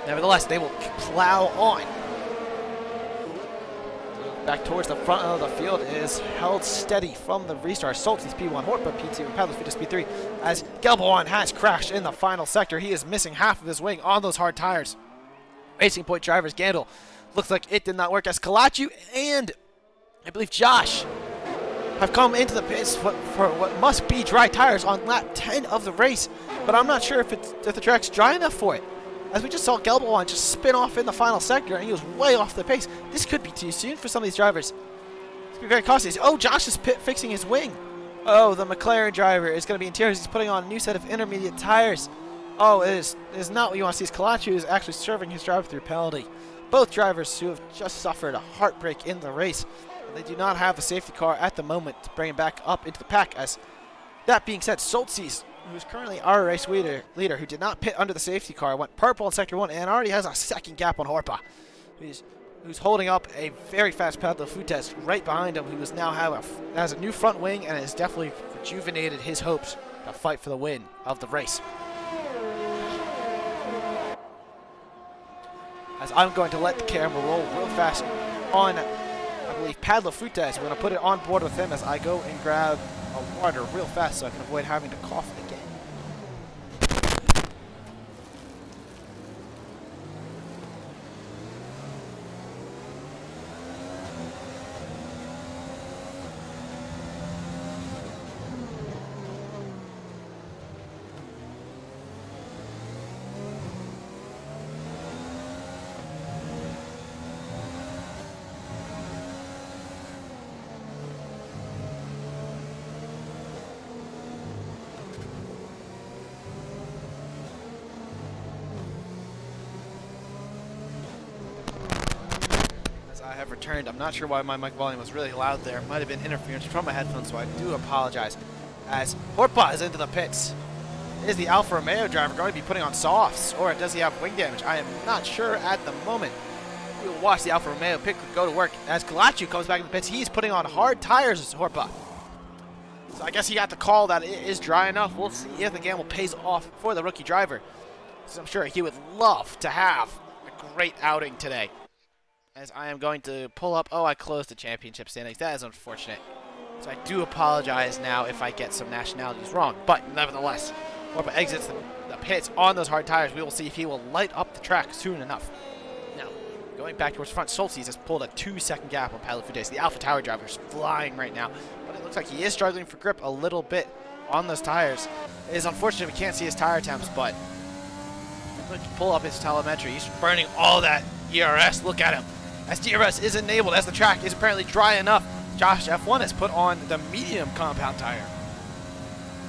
nevertheless they will plow on. Back towards the front of the field is held steady from the restart. Soltis P1, Horpa P2, and Paddler Fitus P3 as Gelboan has crashed in the final sector. He is missing half of his wing on those hard tires. Racing Point drivers Gandil looks like it did not work as Kalachu and I believe Josh have come into the pits for what must be dry tires on lap 10 of the race, but I'm not sure if the track's dry enough for it. As we just saw Gelboan just spin off in the final sector, and he was way off the pace. This could be too soon for some of these drivers. It's going to be very costly. Oh, Josh is fixing his wing. Oh, the McLaren driver is going to be in tears. He's putting on a new set of intermediate tires. Oh, it is not what you want to see. Kalachu is actually serving his drive-through penalty. Both drivers who have just suffered a heartbreak in the race. They do not have a safety car at the moment to bring him back up into the pack. As that being said, Soltis, who's currently our race leader, who did not pit under the safety car, went purple in Sector 1 and already has a second gap on Horpa, who's holding up a very fast Padlo Futes right behind him, who is now has a new front wing and has definitely rejuvenated his hopes to fight for the win of the race. As I'm going to let the camera roll real fast on, I believe, Padlo Futes. We're going to put it on board with him as I go and grab a water real fast so I can avoid having to cough again. I have returned. I'm not sure why my mic volume was really loud there. It might have been interference from my headphones, so I do apologize. As Horpa is into the pits. Is the Alfa Romeo driver going to be putting on softs, or does he have wing damage? I am not sure at the moment. We will watch the Alfa Romeo pit go to work. As Kalachu comes back in the pits, he's putting on hard tires as Horpa. So I guess he got the call that it is dry enough. We'll see if the gamble pays off for the rookie driver. So I'm sure he would love to have a great outing today. As I am going to pull up, I closed the championship standings. That is unfortunate. So I do apologize now if I get some nationalities wrong. But nevertheless, Horpa exits the pits on those hard tires. We will see if he will light up the track soon enough. Now, going back towards front, Soltis has pulled a 2-second gap on Padlo Futes. The Alpha Tower driver is flying right now. But it looks like he is struggling for grip a little bit on those tires. It is unfortunate we can't see his tire temps, but let's pull up his telemetry. He's burning all that ERS. Look at him. As DRS is enabled, as the track is apparently dry enough, Josh F1 has put on the medium compound tire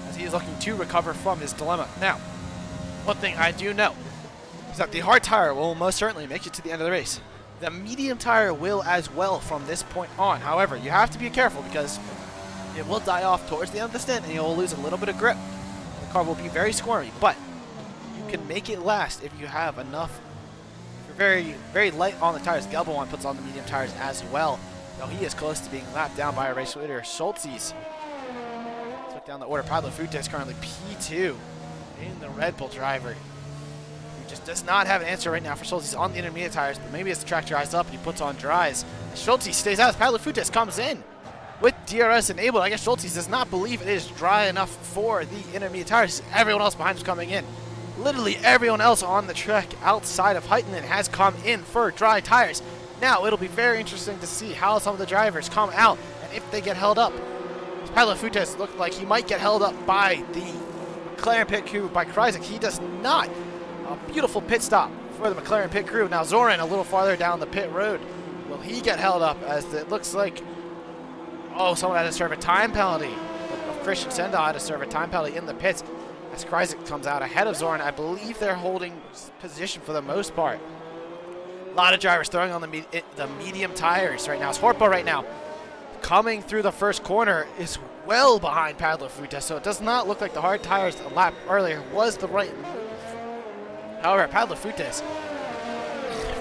as he is looking to recover from his dilemma. Now, one thing I do know is that the hard tire will most certainly make it to the end of the race. The medium tire will as well from this point on. However, you have to be careful because it will die off towards the end of the stint and you'll lose a little bit of grip. The car will be very squirmy, but you can make it last if you have enough. Very, very light on the tires. Gelboan puts on the medium tires as well. Though he is close to being lapped down by a race leader. Schultzes took down the order. Padlo Futes currently P2 in the Red Bull driver. He just does not have an answer right now for Schultzes on the intermediate tires, but maybe as the track dries up, he puts on dries. Schultzes stays out as Padlo Futes comes in with DRS enabled. I guess Schultzes does not believe it is dry enough for the intermediate tires. Everyone else behind is coming in. Literally everyone else on the track outside of Heitenen has come in for dry tires. Now, it'll be very interesting to see how some of the drivers come out and if they get held up. Padlo Futes looked like he might get held up by the McLaren pit crew, by Kryzik. He does not. A beautiful pit stop for the McLaren pit crew. Now, Zoran a little farther down the pit road. Will he get held up as it looks like, someone had to serve a time penalty. Christian Sendal had to serve a time penalty in the pits. as Kryzik comes out ahead of Zoran. I believe they're holding position for the most part. A lot of drivers throwing on the medium tires right now. It's Horpa right now coming through the first corner is well behind Padlo Fuentes, so it does not look like the hard tires a lap earlier was the right move. However, Padlo Fuentes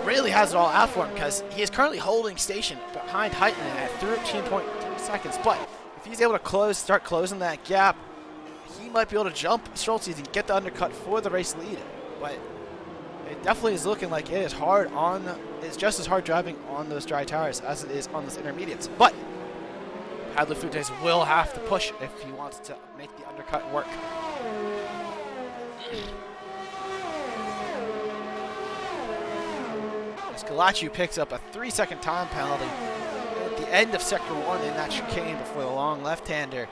really has it all out for him because he is currently holding station behind Heitman at 13.3 seconds. But if he's able to start closing that gap, he might be able to jump Schultz and get the undercut for the race lead. But it definitely is looking like it is it's just as hard driving on those dry tires as it is on those intermediates. But Padlo Fuentes will have to push if he wants to make the undercut work. Galachu picks up a 3-second time penalty at the end of Sector 1 in that chicane before the long left-hander.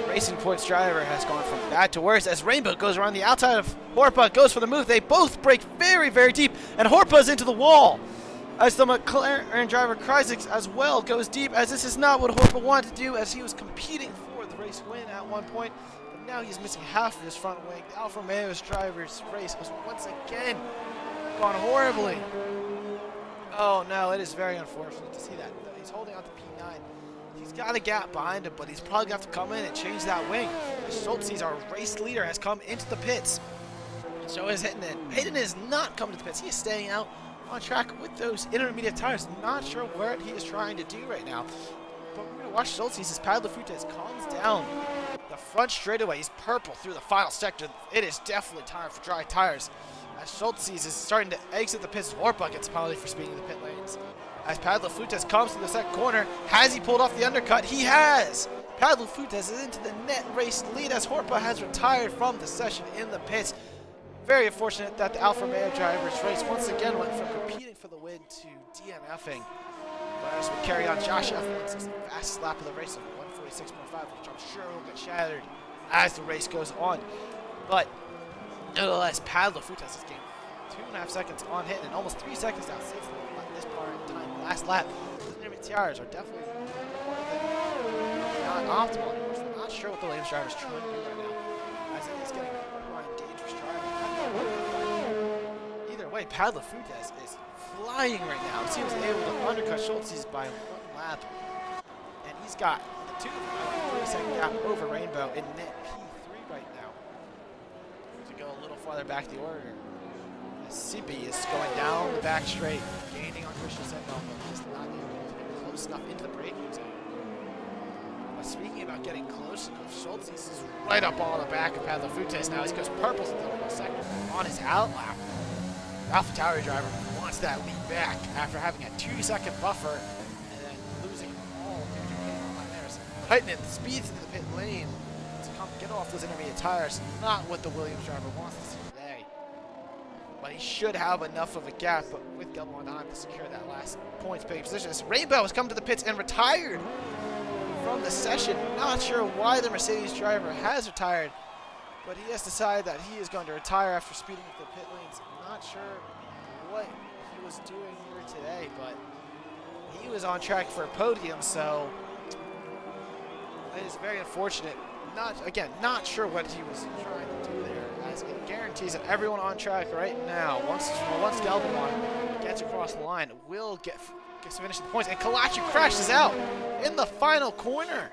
Racing Point's driver has gone from bad to worse as Rainbow goes around the outside of Horpa, goes for the move. They both break very, very deep, and Horpa's into the wall. As the McLaren driver Kryzik as well goes deep, as this is not what Horpa wanted to do, as he was competing for the race win at one point. But now he's missing half of his front wing. The Alfa Romeo's driver's race was once again gone horribly. Oh no, it is very unfortunate to see that. He's holding on to P9. He's got a gap behind him, but he's probably going to have to come in and change that wing. Schultz, our race leader, has come into the pits. So is Hayden. Hayden is not coming to the pits. He is staying out on track with those intermediate tires. Not sure what he is trying to do right now. But we're going to watch Schultz as Padlo Fuentes calms down the front straightaway. He's purple through the final sector. It is definitely time for dry tires. As Schultz is starting to exit the pits, Horpa gets a penalty for speeding the pit lanes. As Padlo Fuentes comes to the second corner, has he pulled off the undercut? He has! Padlo Fuentes is into the net race lead as Horpa has retired from the session in the pits. Very unfortunate that the Alfa Romeo driver's race once again went from competing for the win to DNFing. But as we carry on, Josh F1's his fastest lap of the race of 146.5, which I'm sure will get shattered as the race goes on. But nevertheless, Padlo Fuentes has gained 2.5 seconds on hit and almost 3 seconds now since this part in time last lap. Those intermediate tires are definitely more than not optimal anymore, so I'm not sure what the Williams driver is trying to do right now, as it is getting quite dangerous driving. Either way, Padlo Fuentes is flying right now. He was able to undercut Schultz by 1 lap, and he's got the 3-second gap over Rainbow in net P3 right now. To go a little farther back the order, CB is going down the back straight, gaining on Christian Sentinel, but he's not able to get close enough into the braking zone. But speaking about getting close enough, Schultz is right up on the back of Padlo Fuentes now. He goes purple to the second on his outlap. The AlphaTauri driver wants that lead back after having a 2-second buffer and then losing all of the Heitman speeds into the pit lane to come get off those intermediate tires. Not what the Williams driver wants to see today. But he should have enough of a gap, but with Gelbo on time to secure that last points pay position. So Rainbow has come to the pits and retired from the session. Not sure why the Mercedes driver has retired, but he has decided that he is going to retire after speeding into the pit lanes. Not sure what he was doing here today, but he was on track for a podium, so it is very unfortunate. Not sure what he was trying to do there, as it guarantees that everyone on track right now, once Galvamon gets across the line, will get to finish the points. And Kalachu crashes out in the final corner.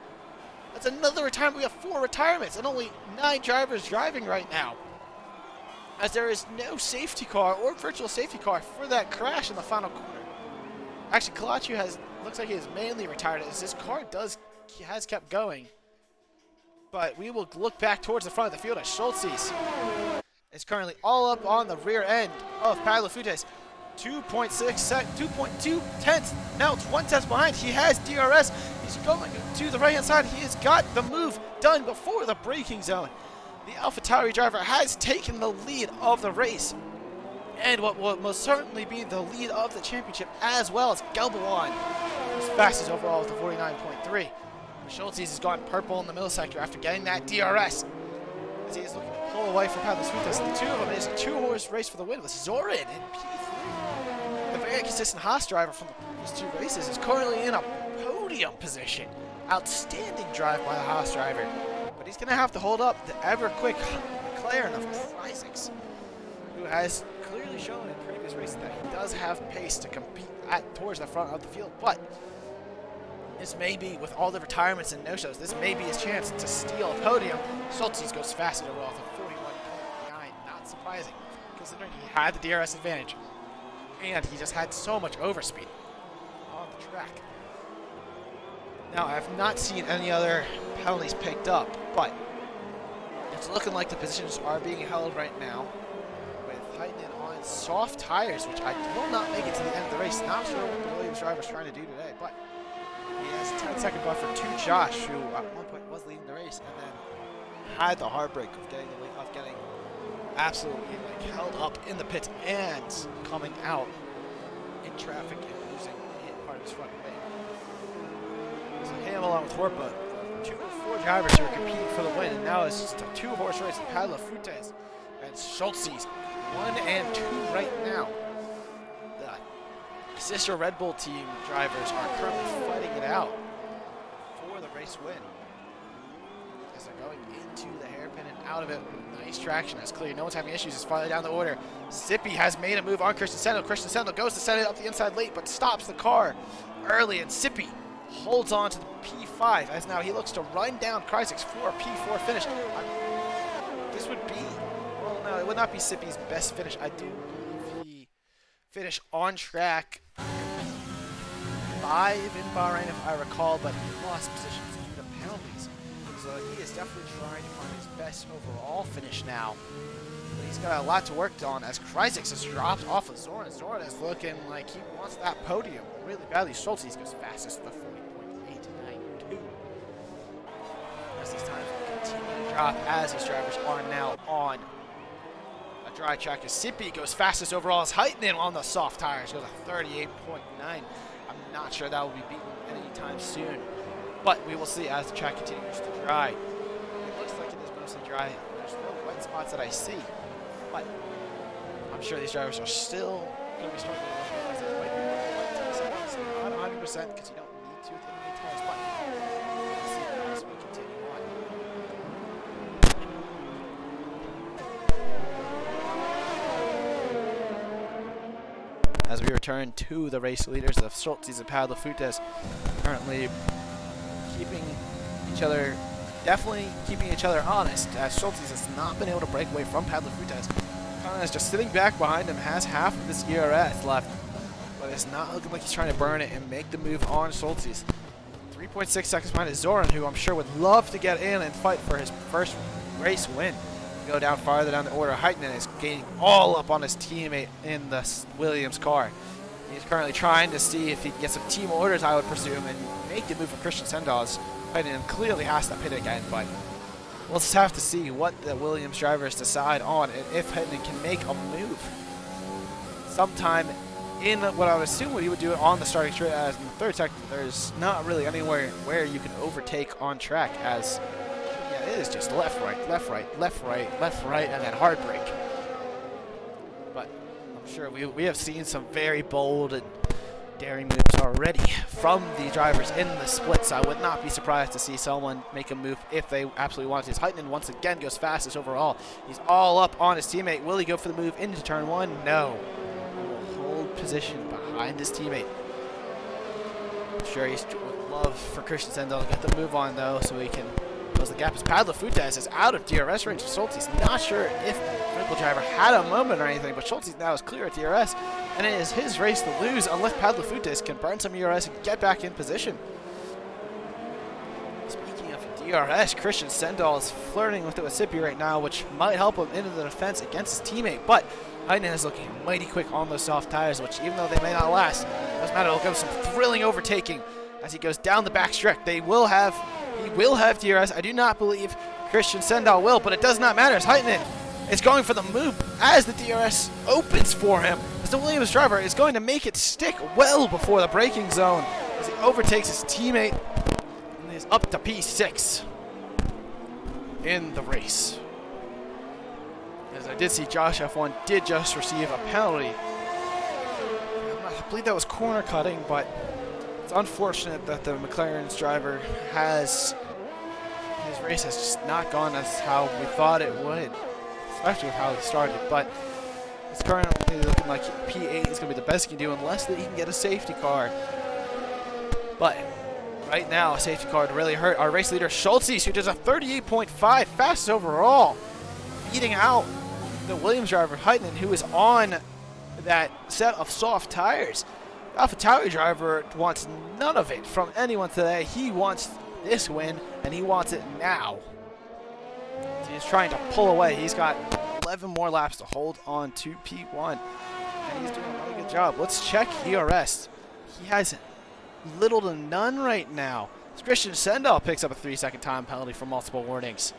That's another retirement. We have 4 retirements and only 9 drivers driving right now, as there is no safety car or virtual safety car for that crash in the final corner. Actually, Kalachu looks like he is mainly retired, as his car has kept going. But we will look back towards the front of the field as Schultz is currently all up on the rear end of Padlo Fuentes. 2.2 tenths. Now it's 1 tenth behind. He has DRS. He's going to the right-hand side. He has got the move done before the braking zone. The AlphaTauri driver has taken the lead of the race, and what will most certainly be the lead of the championship, as well as Galbawan, who's fastest overall with the 49.3. Schultz has gone purple in the middle sector after getting that DRS, as he is looking to pull away from Padlo Fuentes. The two of them is a 2-horse race for the win with Zoran in P3. The very consistent Haas driver from the previous 2 races is currently in a podium position. Outstanding drive by the Haas driver. But But he's going to have to hold up the ever-quick McLaren of Crysis, who has clearly shown in previous races that he does have pace to compete towards the front of the field. But this may be, with all the retirements and no-shows, this may be his chance to steal a podium. Schultz goes fast overall to 41.9. Not surprising, considering he had the DRS advantage. And he just had so much overspeed on the track. Now, I have not seen any other penalties picked up, but it's looking like the positions are being held right now with Heitman on soft tires, which I will not make it to the end of the race. Not sure what the Williams driver is trying to do today, but he has a 10-second buffer to Josh, who at one point was leading the race and then had the heartbreak of getting absolutely held up in the pits and coming out in traffic and losing part of his front wing. So him along with Horpa, 2 of 4 drivers who are competing for the win, and now it's just a 2-horse race with Padla Futes and Schultz, 1 and 2 right now. The sister Red Bull team drivers are currently fighting it out for the race win, as they're going into the hairpin and out of it. Nice traction. That's clear. No one's having issues. It's farther down the order. Zippy has made a move on Christian Sendel. Christian Sendel goes to set it up the inside late, but stops the car early, and Zippy holds on to the P5 as now he looks to run down Crysis for a P4 finish. This would be, well, no, it would not be Zippy's best finish. I do believe he finished on track 5 in Bahrain, if I recall, but he lost positions due to penalties. So he is definitely trying to find his best overall finish now. But he's got a lot to work on as Crysis has dropped off of Zoran. Zoran is looking like he wants that podium really badly. Schultz goes fastest with a 40.892. As these times will continue to drop as these drivers are now on a dry track. As Sippy goes fastest overall as Heitman on the soft tires goes a 38.9. I'm not sure that will be beaten anytime soon. But we will see as the track continues to dry. It looks like it is mostly dry. There's no wet spots that I see. But I'm sure these drivers are still going to be struggling with it. It might be wet spots. Not 100% because you don't need to with the NBA tires. But we'll see as we continue on. As we return to the race leaders of Schultz and Padla Futes, currently definitely keeping each other honest, as Schultz has not been able to break away from Padla Futes. Khan is just sitting back behind him, has half of his ERS left, but it's not looking like he's trying to burn it and make the move on Schultz. 3.6 seconds behind is Zoran, who I'm sure would love to get in and fight for his first race win. Go down farther down the order. Heitman is gaining all up on his teammate in the Williams car. He's currently trying to see if he can get some team orders, I would presume, and make the move for Christian Sendal's. Heitman clearly has to pit again, but we'll just have to see what the Williams drivers decide on and if Heitman can make a move sometime in what I would assume what he would do on the starting straight. As in the third sector, there's not really anywhere where you can overtake on track, as it is just left, right, left, right, left, right, left, right, and then hard brake. But I'm sure we have seen some very bold and daring moves already from the drivers in the splits. I would not be surprised to see someone make a move if they absolutely want to. Heitman once again goes fastest overall. He's all up on his teammate. Will he go for the move into turn 1? No. He will hold position behind his teammate. I'm sure he would love for Christian Sendel to get the move on, though, so he can close the gap. As Padla Futes is out of DRS range. Schultz not sure if the Red Bull driver had a moment or anything, but Schultz now is clear at DRS, and it is his race to lose unless Padla Futes can burn some ERS and get back in position. Speaking of DRS, Christian Sendal is flirting with it with Sippy right now, which might help him into the defense against his teammate, but Heitman is looking mighty quick on those soft tires, which even though they may not last, doesn't matter. He'll give some thrilling overtaking as he goes down the back stretch. He will have DRS. I do not believe Christian Sendal will, but it does not matter as Heitman is going for the move as the DRS opens for him, as the Williams driver is going to make it stick well before the braking zone as he overtakes his teammate and is up to P6 in the race. As I did see Josh F1 did just receive a penalty. I believe that was corner cutting, but it's unfortunate that the McLaren's driver has his race has just not gone as how we thought it would, especially with how he started. But it's currently looking like P8 is going to be the best he can do unless he can get a safety car. But right now, a safety car would really hurt our race leader, Schultze, who does a 38.5 fastest overall, beating out the Williams driver, Heitman, who is on that set of soft tires. The AlphaTauri driver wants none of it from anyone today. He wants this win, and he wants it now. He's trying to pull away. He's got 11 more laps to hold on to P1, and he's doing a really good job. Let's check ERS. He has little to none right now. Christian Sendal picks up a 3-second time penalty for multiple warnings.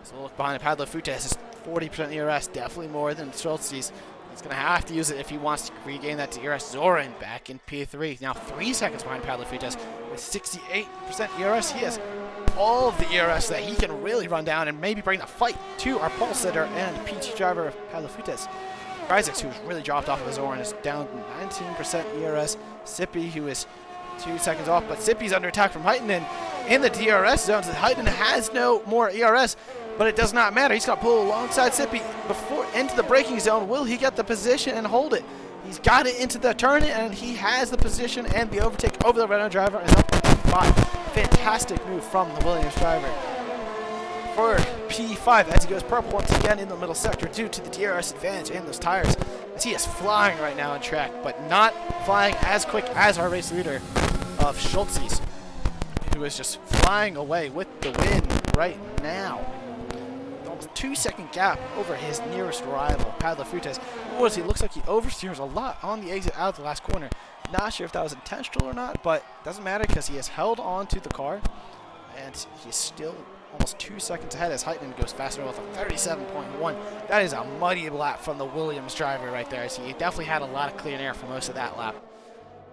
So we'll look behind Padlo Fuentes. His 40% ERS, definitely more than Schultze's. He's going to have to use it if he wants to regain that to ERS. Zoran back in P3. Now 3 seconds behind Padlo Fuentes with 68% ERS. He has all of the ERS that he can really run down and maybe bring the fight to our pole sitter and P2 driver, Padlo Fuentes. Isaacs, who's really dropped off of his Zoran, is down 19% ERS. Sippy, who is 2 seconds off, but Sippy's under attack from Heitman in the DRS zone. So Heitman has no more ERS, but it does not matter. He's got to pull alongside Sippy before into the braking zone. Will he get the position and hold it? He's got it into the turn, and he has the position and the overtake over the Renault driver and up to P5. Fantastic move from the Williams driver. For P5, as he goes purple once again in the middle sector due to the DRS advantage and those tires, as he is flying right now on track, but not flying as quick as our race leader of Schultze's, who is just flying away with the win right now. Almost 2-second gap over his nearest rival, Padlo Fuentes. He looks like he oversteers a lot on the exit out of the last corner. Not sure if that was intentional or not, but it doesn't matter because he has held on to the car, and he's still almost 2 seconds ahead as Heitman goes faster with a 37.1. That is a muddy lap from the Williams driver right there. So he definitely had a lot of clean air for most of that lap.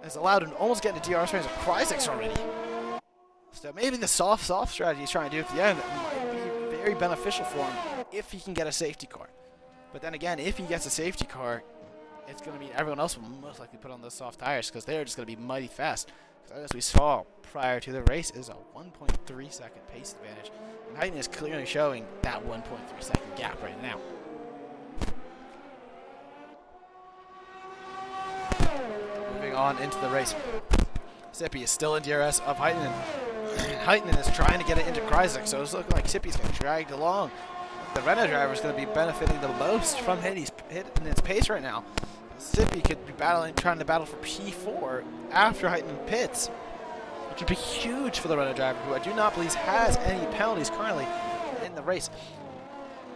It's allowed him to almost get into DRS range of Kryzak's already. So maybe the soft strategy he's trying to do at the end might be very beneficial for him if he can get a safety car. But then again, if he gets a safety car, it's going to mean everyone else will most likely put on those soft tires because they're just going to be muddy fast. Because as we saw prior to the race, is a 1.3 second pace advantage. And Heitman is clearly showing that 1.3 second gap right now. Moving on into the race. Sippy is still in DRS of Heitman. Heitman is trying to get it into Kryzak, so it's looking like Sippy's getting dragged along. The Renault driver is going to be benefiting the most from hitting its pace right now. Sippy could be trying to battle for P4 after Heitman pits, which would be huge for the Renault driver, who I do not believe has any penalties currently in the race.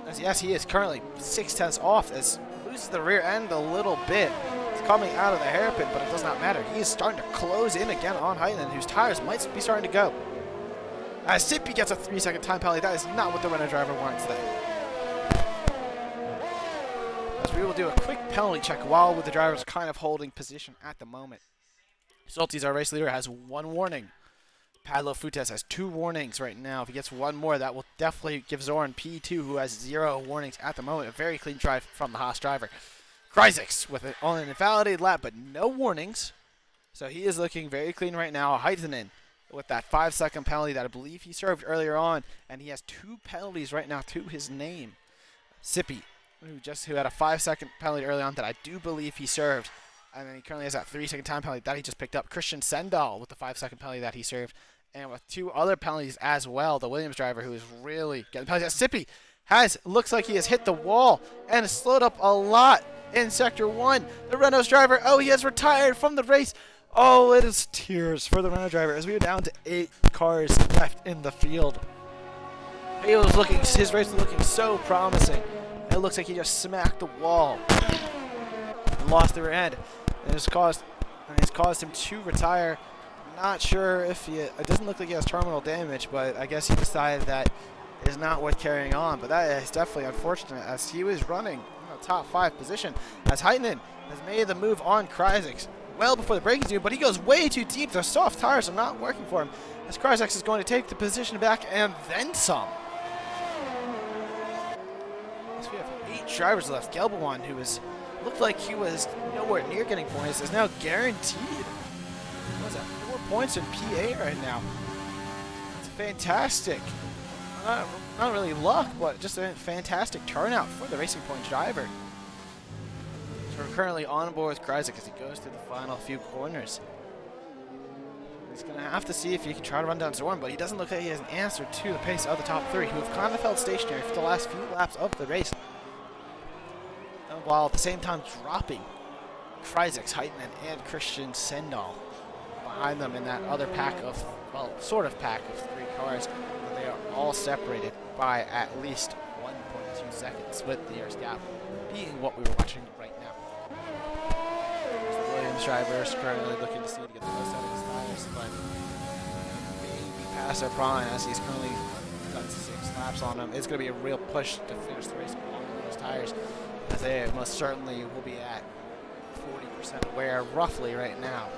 As yes, he is currently 6/10 off, as loses the rear end a little bit. It's coming out of the hairpin, but it does not matter. He is starting to close in again on Heitman, whose tires might be starting to go. As Sippy gets a 3-second time penalty, that is not what the Renault driver wanted today. As we will do a quick penalty check while the drivers kind of holding position at the moment. Schultze, our race leader, has 1 warning. Padlo Fuentes has 2 warnings right now. If he gets 1 more, that will definitely give Zoran P2, who has 0 warnings at the moment. A very clean drive from the Haas driver. Kryzak with it on an invalidated lap, but no warnings. So he is looking very clean right now. Heitman with that 5-second penalty that I believe he served earlier on, and he has 2 penalties right now to his name. Sippy, who had a 5-second penalty early on that I do believe he served, and then he currently has that 3-second time penalty that he just picked up. Christian Sendal with the 5-second penalty that he served, and with 2 other penalties as well. The Williams driver, who is really getting penalties. Sippy looks like he has hit the wall and has slowed up a lot in Sector 1. The Renault driver, he has retired from the race. Oh, it is tears for the Renault driver as we are down to 8 cars left in the field. His race was looking so promising. It looks like he just smacked the wall and lost the rear end. And it's caused him to retire. Not sure if it doesn't look like he has terminal damage, but I guess he decided that it is not worth carrying on. But that is definitely unfortunate as he was running in the top 5 position. As Heitman has made the move on Kryzak well before the braking zoom, but he goes way too deep. The soft tires are not working for him. As Kryzak is going to take the position back and then some. So we have 8 drivers left. Gelbawan, who looked like he was nowhere near getting points, is now guaranteed. What is that? 4 points in P8 right now. It's fantastic. not really luck, but just a fantastic turnout for the Racing Point driver. So we're currently on board with Kryzik as he goes through the final few corners. He's going to have to see if he can try to run down Zorn, but he doesn't look like he has an answer to the pace of the top three, who have kind of held stationary for the last few laps of the race, while at the same time dropping Kryzik, Heitman, and Christian Sendal behind them in that other pack of, well, sort of pack of 3 cars. They are all separated by at least 1.2 seconds, with the year's gap being what we were watching right now. So Williams driver is currently looking to see to get the most out of his tires, but maybe past their prime as he's currently got 6 laps on him. It's going to be a real push to finish the race on those tires, as they most certainly will be at 40% wear roughly right now,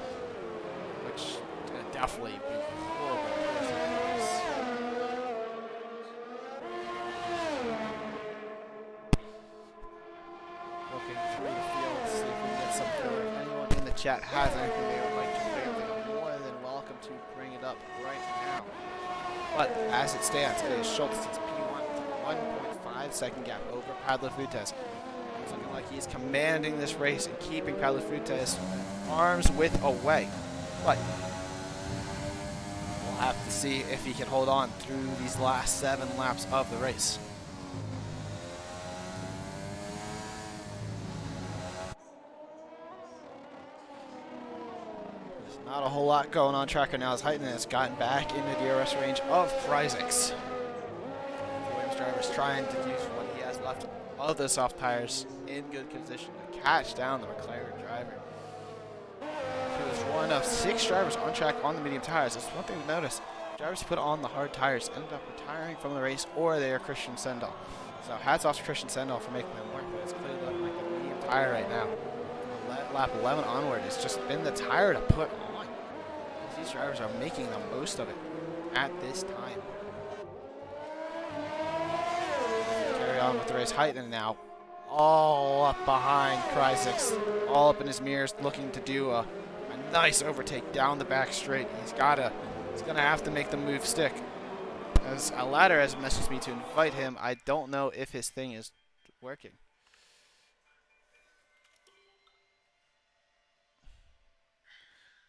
which is going to definitely be horrible. Looking through the field to see if we can get some filler. If anyone in the chat has anything they would like to bring, they are more than welcome to bring it up right now. But as it stands, it is Schultz's P1 1.5 second gap over Padlet Fuentes. It's looking like he's commanding this race and keeping Padlet Fuentes arm's width away. But we'll have to see if he can hold on through these last 7 laps of the race. Not a whole lot going on track right now as Heitman has gotten back into the DRS range of Kryzik's. The Williams driver is trying to use what he has left of the soft tires in good condition to catch down the McLaren driver, who is one of 6 drivers on track on the medium tires. It's one thing to notice. Drivers who put on the hard tires ended up retiring from the race, or they are Christian Sendal. So hats off to Christian Sendal for making them work, but it's clearly looking like the medium tire right now. Lap 11 onward has just been the tire to put on. These drivers are making the most of it at this time. Carry on with the race. Heitman now all up behind Kryzik's, all up in his mirrors, looking to do a nice overtake down the back straight. He's gonna have to make the move stick. As Aladar has messaged me to invite him, I don't know if his thing is working.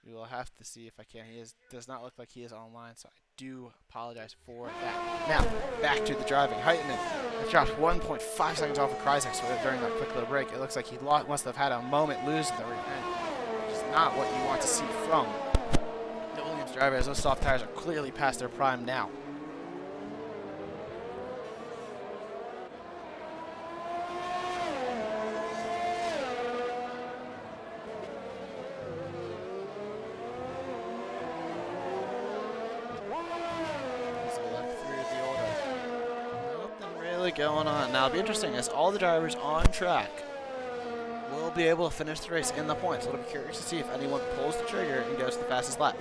We will have to see if I can. He does not look like he is online, so I do apologize for that. Now, back to the driving. Heitman has dropped 1.5 seconds off of Kryzik during that quick little break. It looks like he must have had a moment losing the rear end, which is not what you want to see from the Williams driver, as those soft tires are clearly past their prime now. Going on. Now, it'll be interesting as all the drivers on track will be able to finish the race in the points. I'll be curious to see if anyone pulls the trigger and goes to the fastest lap.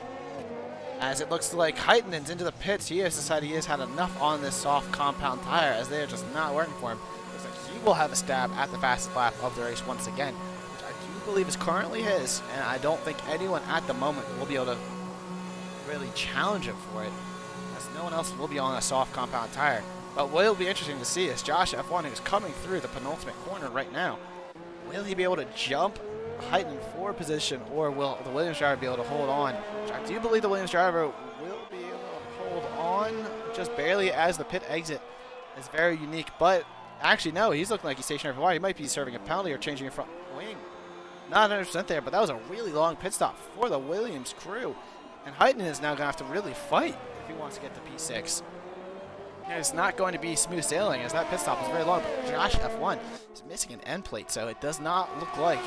As it looks like Heitman's into the pits, he has decided he has had enough on this soft compound tire, as they are just not working for him. Looks like he will have a stab at the fastest lap of the race once again, which I do believe is currently his, and I don't think anyone at the moment will be able to really challenge him for it, as no one else will be on a soft compound tire. But what will be interesting to see is Josh F1, who's coming through the penultimate corner right now. Will he be able to jump Heitman for position, or will the Williams driver be able to hold on? Which I do believe the Williams driver will be able to hold on just barely, as the pit exit is very unique. But actually, no, he's looking like he's stationary for a while. He might be serving a penalty or changing a front wing. Not 100% there, but that was a really long pit stop for the Williams crew. And Heitman is now going to have to really fight if he wants to get to P6. It's not going to be smooth sailing, as that pit stop was very long, but Josh F1 is missing an end plate, so it does not look like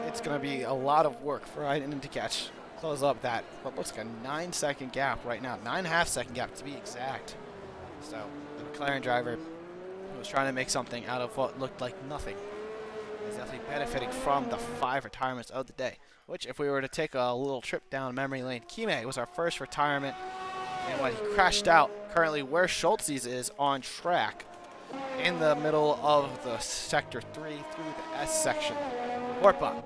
it's going to be a lot of work for Heitman to close up that what looks like a 9-second gap right now, 9.5 second gap to be exact. So the McLaren driver, who was trying to make something out of what looked like nothing, is definitely benefiting from the 5 retirements of the day, which, if we were to take a little trip down memory lane, Hmiel was our first retirement. And when he crashed out, currently where Schultz's is on track, in the middle of the Sector 3 through the S section. Horpa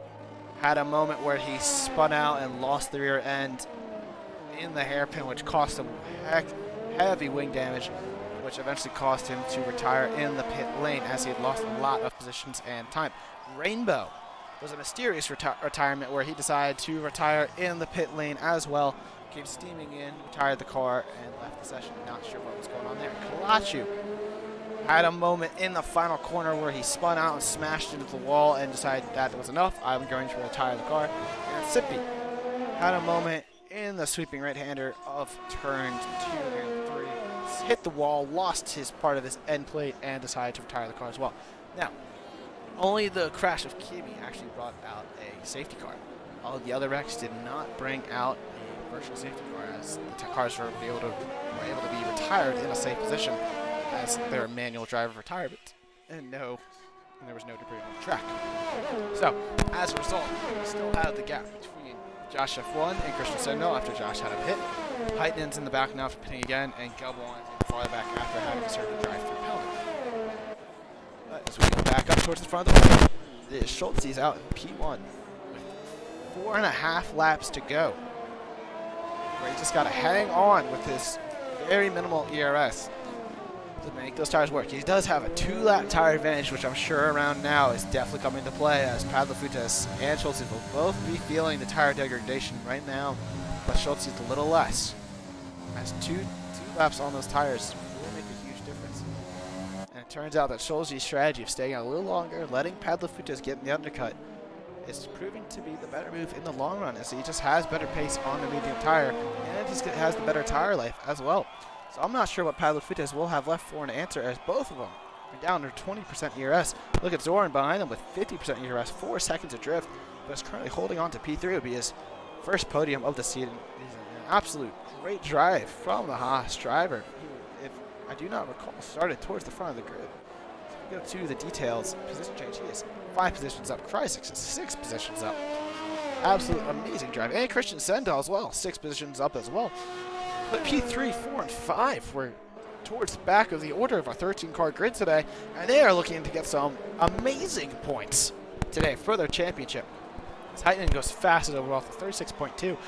had a moment where he spun out and lost the rear end in the hairpin, which cost him heavy wing damage, which eventually caused him to retire in the pit lane as he had lost a lot of positions and time. Rainbow was a mysterious retirement where he decided to retire in the pit lane as well. Came steaming in, retired the car, and left the session. Not sure what was going on there. Kalachu had a moment in the final corner where he spun out and smashed into the wall and decided that was enough. I'm going to retire the car. And Sippy had a moment in the sweeping right-hander of turn 2 and 3. Hit the wall, lost his part of his end plate, and decided to retire the car as well. Now, only the crash of Kimi actually brought out a safety car. All of the other wrecks did not bring out a virtual safety car, as the cars were able to be retired in a safe position as their manual driver retirement, and there was no debris on the track. So, as a result, we still have the gap between Josh F1 and Christian Sendo after Josh had a pit. Heitinen's in the back now for pitting again, and Gelbon is farther back after having to serve a drive-through penalty. But as we go back up towards the front of the field, Schultze's out in P1 with 4.5 laps to go, where he just got to hang on with his very minimal ERS to make those tires work. He does have a 2-lap tire advantage, which I'm sure around now is definitely coming into play, as Padlefutes and Schultze will both be feeling the tire degradation right now, but Schultze is a little less, as two laps on those tires will make a huge difference. And it turns out that Schultze's strategy of staying out a little longer, letting Padlefutes get in the undercut, is proving to be the better move in the long run, as he just has better pace on the medium tire, and he has the better tire life as well. So I'm not sure what Padlefutes will have left for an answer, as both of them are down to 20% ERS. Look at Zoran behind them with 50% ERS, 4 seconds of drift, but is currently holding on to P3. It would be his first podium of the season. It's an absolute great drive from the Haas driver, who, if I do not recall, started towards the front of the grid. So if we go to the details, position change, he is 5 positions up. Kryzik is 6 positions up. Absolute amazing drive. And Christian Sendal as well, 6 positions up as well. But P3, 4, and 5 were towards the back of the order of our 13-car grid today, and they are looking to get some amazing points today for their championship. Heitinen goes fastest overall for 36.2.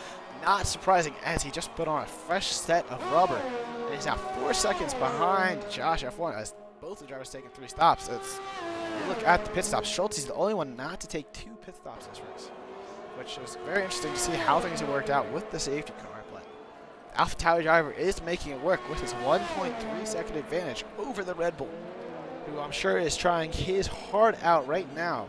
Not surprising, as he just put on a fresh set of rubber, and he's now 4 seconds behind Josh F1, as both the drivers taking 3 stops. Look at the pit stops. Schultze is the only one not to take 2 pit stops this race, which is very interesting to see how things have worked out with the safety car. AlphaTauri driver is making it work with his 1.3 second advantage over the Red Bull, who I'm sure is trying his heart out right now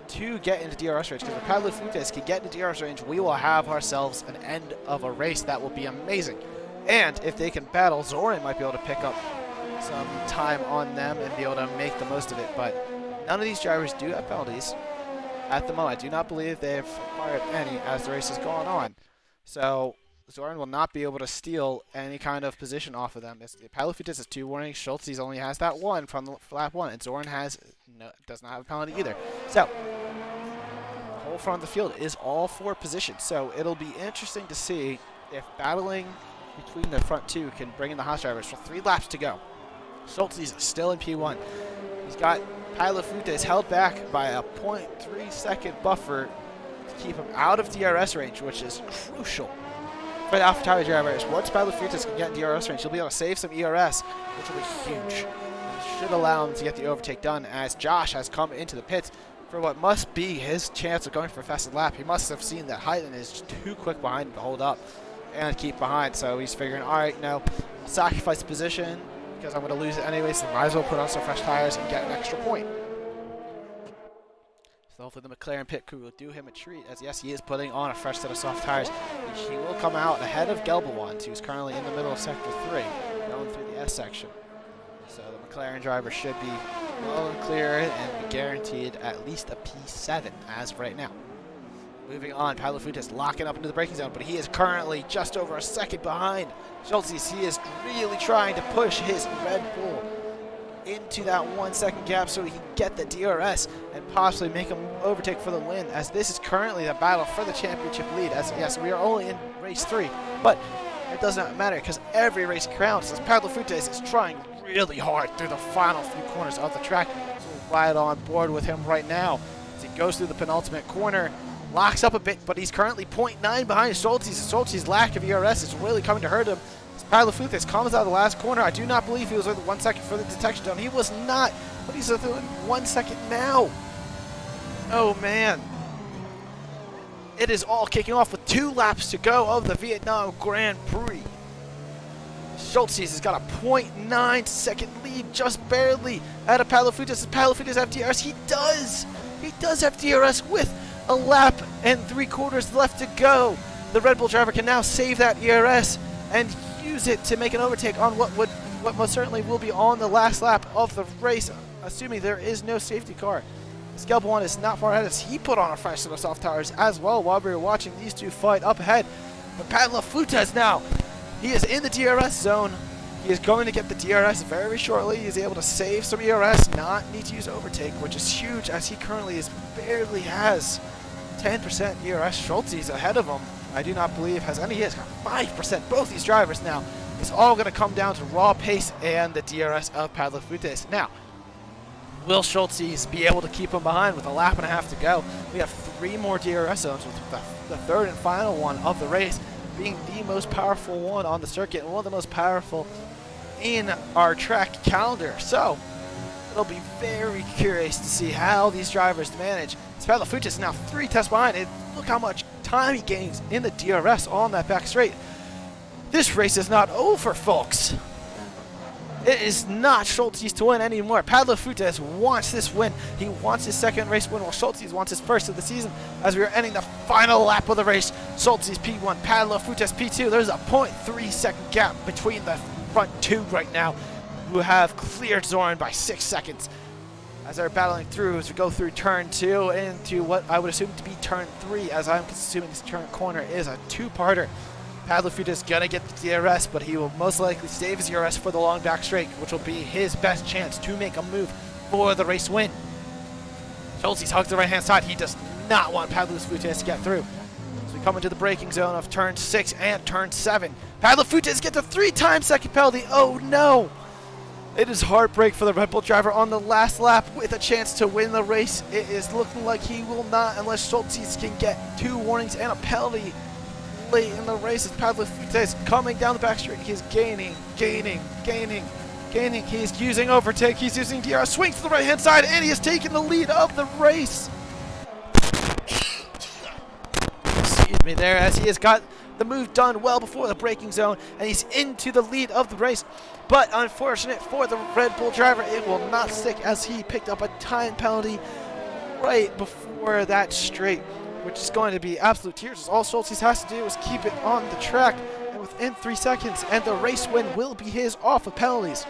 to get into DRS range, because if Padlefutes can get into DRS range, we will have ourselves an end of a race that will be amazing. And if they can battle, Zoran might be able to pick up some time on them and be able to make the most of it, but none of these drivers do have penalties at the moment. I do not believe they've acquired any as the race has gone on. So Zoran will not be able to steal any kind of position off of them. Padlefutes has 2 warnings. Schultze only has that 1 from the lap 1, and Zoran does not have a penalty either. So the whole front of the field is all 4 positions. So it'll be interesting to see if battling between the front 2 can bring in the Haas drivers. For 3 laps to go. Schultze is still in P1. He's got Padlefutes held back by a 0.3 second buffer to keep him out of DRS range, which is crucial for the AlphaTauri drivers. Once Padlefutes can get in DRS range, he'll be able to save some ERS, which will be huge. It should allow him to get the overtake done, as Josh has come into the pits for what must be his chance of going for a fastest lap. He must have seen that Heitinen is too quick behind him to hold up and keep behind, so he's figuring, all right, no, I'll sacrifice the position because I'm going to lose it anyway, so might as well put on some fresh tires and get an extra point. So hopefully the McLaren pit crew will do him a treat, as yes, he is putting on a fresh set of soft tires. He will come out ahead of Gelbawand, who's currently in the middle of Sector 3, going through the S section. So the McLaren driver should be well and clear and be guaranteed at least a P7 as of right now. Moving on, Padlefutes locking up into the braking zone, but he is currently just over a second behind Schultze. He is really trying to push his Red Bull into that 1 second gap so he can get the DRS and possibly make him overtake for the win, as this is currently the battle for the championship lead. As yes, we are only in race 3, but it does not matter because every race counts, as Padlefutes is trying really hard through the final few corners of the track. So we're right on board with him right now as he goes through the penultimate corner, locks up a bit, but he's currently 0.9 behind Schultze. Schultze's lack of ERS is really coming to hurt him. Palafutis comes out of the last corner. I do not believe he was within 1 second for the detection zone. He was not, but he's within 1 second now. Oh man. It is all kicking off with 2 laps to go of the Vietnam Grand Prix. Schultz has got a 0.9 second lead, just barely out of Palafutis. Does Palafutis have DRS? He does! He does have DRS with a lap and 3/4 left to go. The Red Bull driver can now save that ERS and use it to make an overtake on what most certainly will be on the last lap of the race, assuming there is no safety car. Skelbon is not far ahead as he put on a fresh set of soft tires as well while we were watching these two fight up ahead. But Palafutis now, he is in the DRS zone. He is going to get the DRS very shortly. He is able to save some ERS, not need to use overtake, which is huge as he currently barely has 10% ERS. Schultz is ahead of him. I do not believe has any. He has got 5%. Both these drivers now. It's all going to come down to raw pace and the DRS of Palafutis. Now, will Schultz be able to keep him behind with a lap and a half to go? We have 3 more DRS zones, with the third and final one of the race being the most powerful one on the circuit and one of the most powerful in our track calendar. So it'll be very curious to see how these drivers manage. Palafutis is now 3 tests behind, and look how much time he gains in the DRS on that back straight. This race is not over, folks. It is not Schultz to win anymore. Palafutis wants this win. He wants his second race win, while Schultz wants his first of the season. As we are ending the final lap of the race, Schultz P1, Palafutis P2. There's a 0.3 second gap between the front 2 right now, who have cleared Zoran by 6 seconds. As they're battling through as we go through turn 2 into what I would assume to be turn 3, as I'm assuming this turn corner is a 2-parter. Palafutis is going to get the DRS, but he will most likely save his DRS for the long back straight, which will be his best chance to make a move for the race win. Schultz hugs the right-hand side. He does not want Palafutis to get through. As we come into the braking zone of turn 6 and turn 7. Palafutis gets a 3-time second penalty. Oh no! It is heartbreak for the Red Bull driver on the last lap with a chance to win the race. It is looking like he will not unless Schultz can get 2 warnings and a penalty late in the race. As Palafutis coming down the back straight, he is gaining. He's using overtake, he's using DRS, swings to the right hand side, and he has taken the lead of the race. Excuse me there, as he has got the move done well before the braking zone, and he's into the lead of the race. But unfortunate for the Red Bull driver, it will not stick as he picked up a time penalty right before that straight, which is going to be absolute tears. All Schultz has to do is keep it on the track and within 3 seconds, and the race win will be his off of penalties.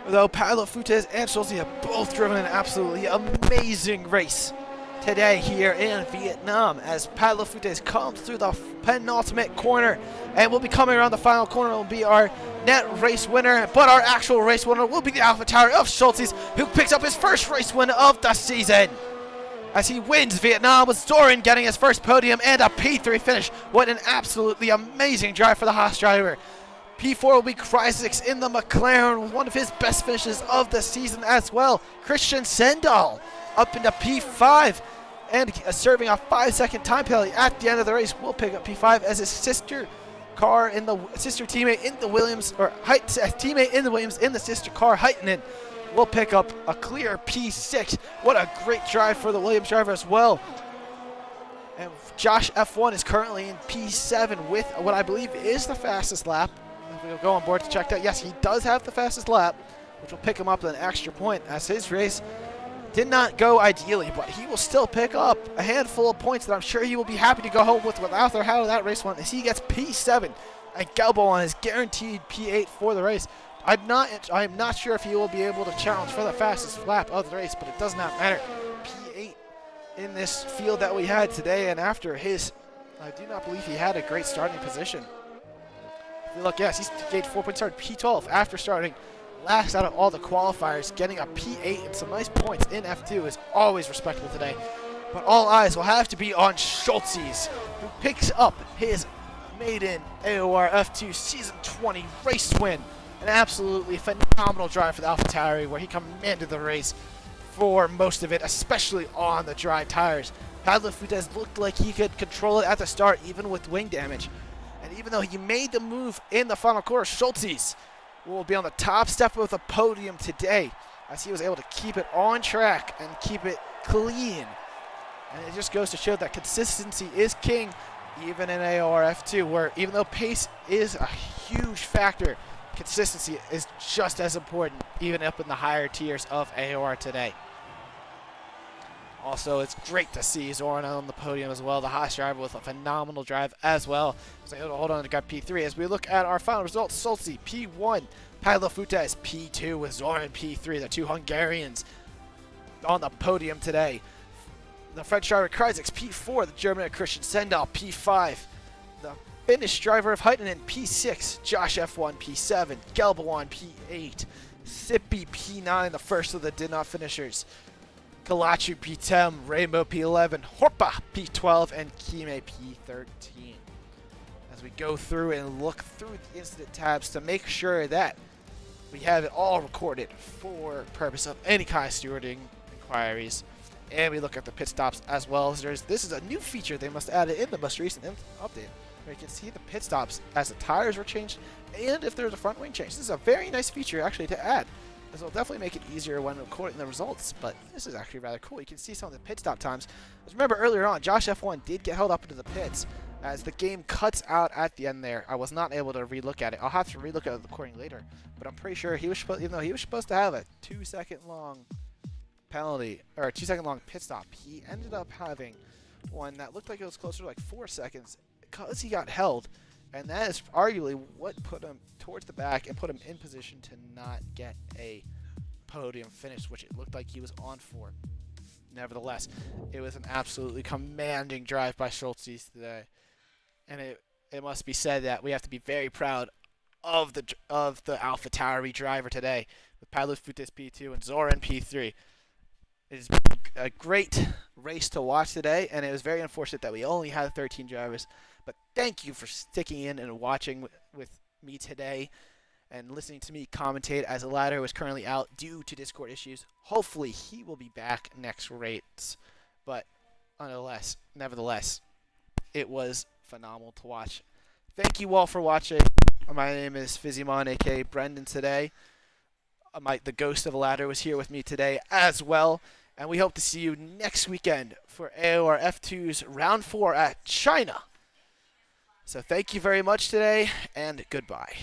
Though Palafutis and Schultz have both driven an absolutely amazing race today here in Vietnam, as Palafutis comes through the penultimate corner and will be coming around the final corner. Will be our net race winner, but our actual race winner will be the Alpha Tower of Schultz, who picks up his first race win of the season as he wins Vietnam, with Zoran getting his first podium and a P3 finish. What an absolutely amazing drive for the Haas driver. P4 will be Kreisix in the McLaren, with one of his best finishes of the season as well. Christian Sendal up into P5 and serving a 5-second time penalty at the end of the race. Will pick up P5 as his sister teammate in the Williams, in the sister car, Heitinen, will pick up a clear P6. What a great drive for the Williams driver as well. And Josh F1 is currently in P7 with what I believe is the fastest lap. We'll go on board to check that. Yes, he does have the fastest lap, which will pick him up an extra point, as his race did not go ideally, but he will still pick up a handful of points that I'm sure he will be happy to go home with without how that race went, as he gets P7 and Galbo is guaranteed P8 for the race. I'm not sure if he will be able to challenge for the fastest lap of the race, but it does not matter. P8 in this field that we had today, and after his, I do not believe he had a great starting position. If you look, yes, he's gained 4 points, started P12 after starting last out of all the qualifiers. Getting a P8 and some nice points in F2 is always respectable today. But all eyes will have to be on Schultz, who picks up his maiden AOR F2 Season 20 race win. An absolutely phenomenal drive for the AlphaTauri, where he commanded the race for most of it, especially on the dry tires. Palafutis looked like he could control it at the start, even with wing damage. And And even though he made the move in the final quarter, Schultz will be on the top step of the podium today as he was able to keep it on track and keep it clean. And it just goes to show that consistency is king, even in AOR F2, where even though pace is a huge factor, consistency is just as important, even up in the higher tiers of AOR today. Also, it's great to see Zoran on the podium as well, the Haas driver with a phenomenal drive as well. So able to hold on to grab P3. As we look at our final results, Solzi P1, Paolo Fuentes P2 with Zoran P3, the two Hungarians on the podium today. The French driver Kreisix P4, the German Christian Sendal P5, the Finnish driver of Heitinen P6, Josh F1 P7, Gelbawan P8, Sippy P9, the first of the did not finishers, Galachi P10, Rainbow P11, Horpa P12, and Kime P13. As we go through and look through the incident tabs to make sure that we have it all recorded for purpose of any kind of stewarding inquiries. And we look at the pit stops as well. This is a new feature they must add in the most recent update, where you can see the pit stops as the tires were changed and if there's a front wing change. This is a very nice feature actually to add. This will definitely make it easier when recording the results, but this is actually rather cool. You can see some of the pit stop times. As remember earlier on, Josh F1 did get held up into the pits as the game cuts out at the end there. I was not able to relook at it. I'll have to relook at the recording later, but I'm pretty sure he was supposed, even though he was supposed to have a 2-second long penalty, or a 2-second long pit stop, he ended up having one that looked like it was closer to like 4 seconds because he got held, and that is arguably what put him towards the back and put him in position to not get a podium finish, which it looked like he was on for. Nevertheless, it was an absolutely commanding drive by Schultz today, and it must be said that we have to be very proud of the AlphaTauri driver today with Paolo Fuentes P2 and Zoran P3. It's been a great race to watch today, and it was very unfortunate that we only had 13 drivers. But thank you for sticking in and watching with me today and listening to me commentate as Aladar was currently out due to Discord issues. Hopefully he will be back next race. But nevertheless, it was phenomenal to watch. Thank you all for watching. My name is Fizzymon, aka Brendan today. The ghost of Aladar was here with me today as well. And we hope to see you next weekend for AOR F2's Round 4 at China. So thank you very much today, and goodbye.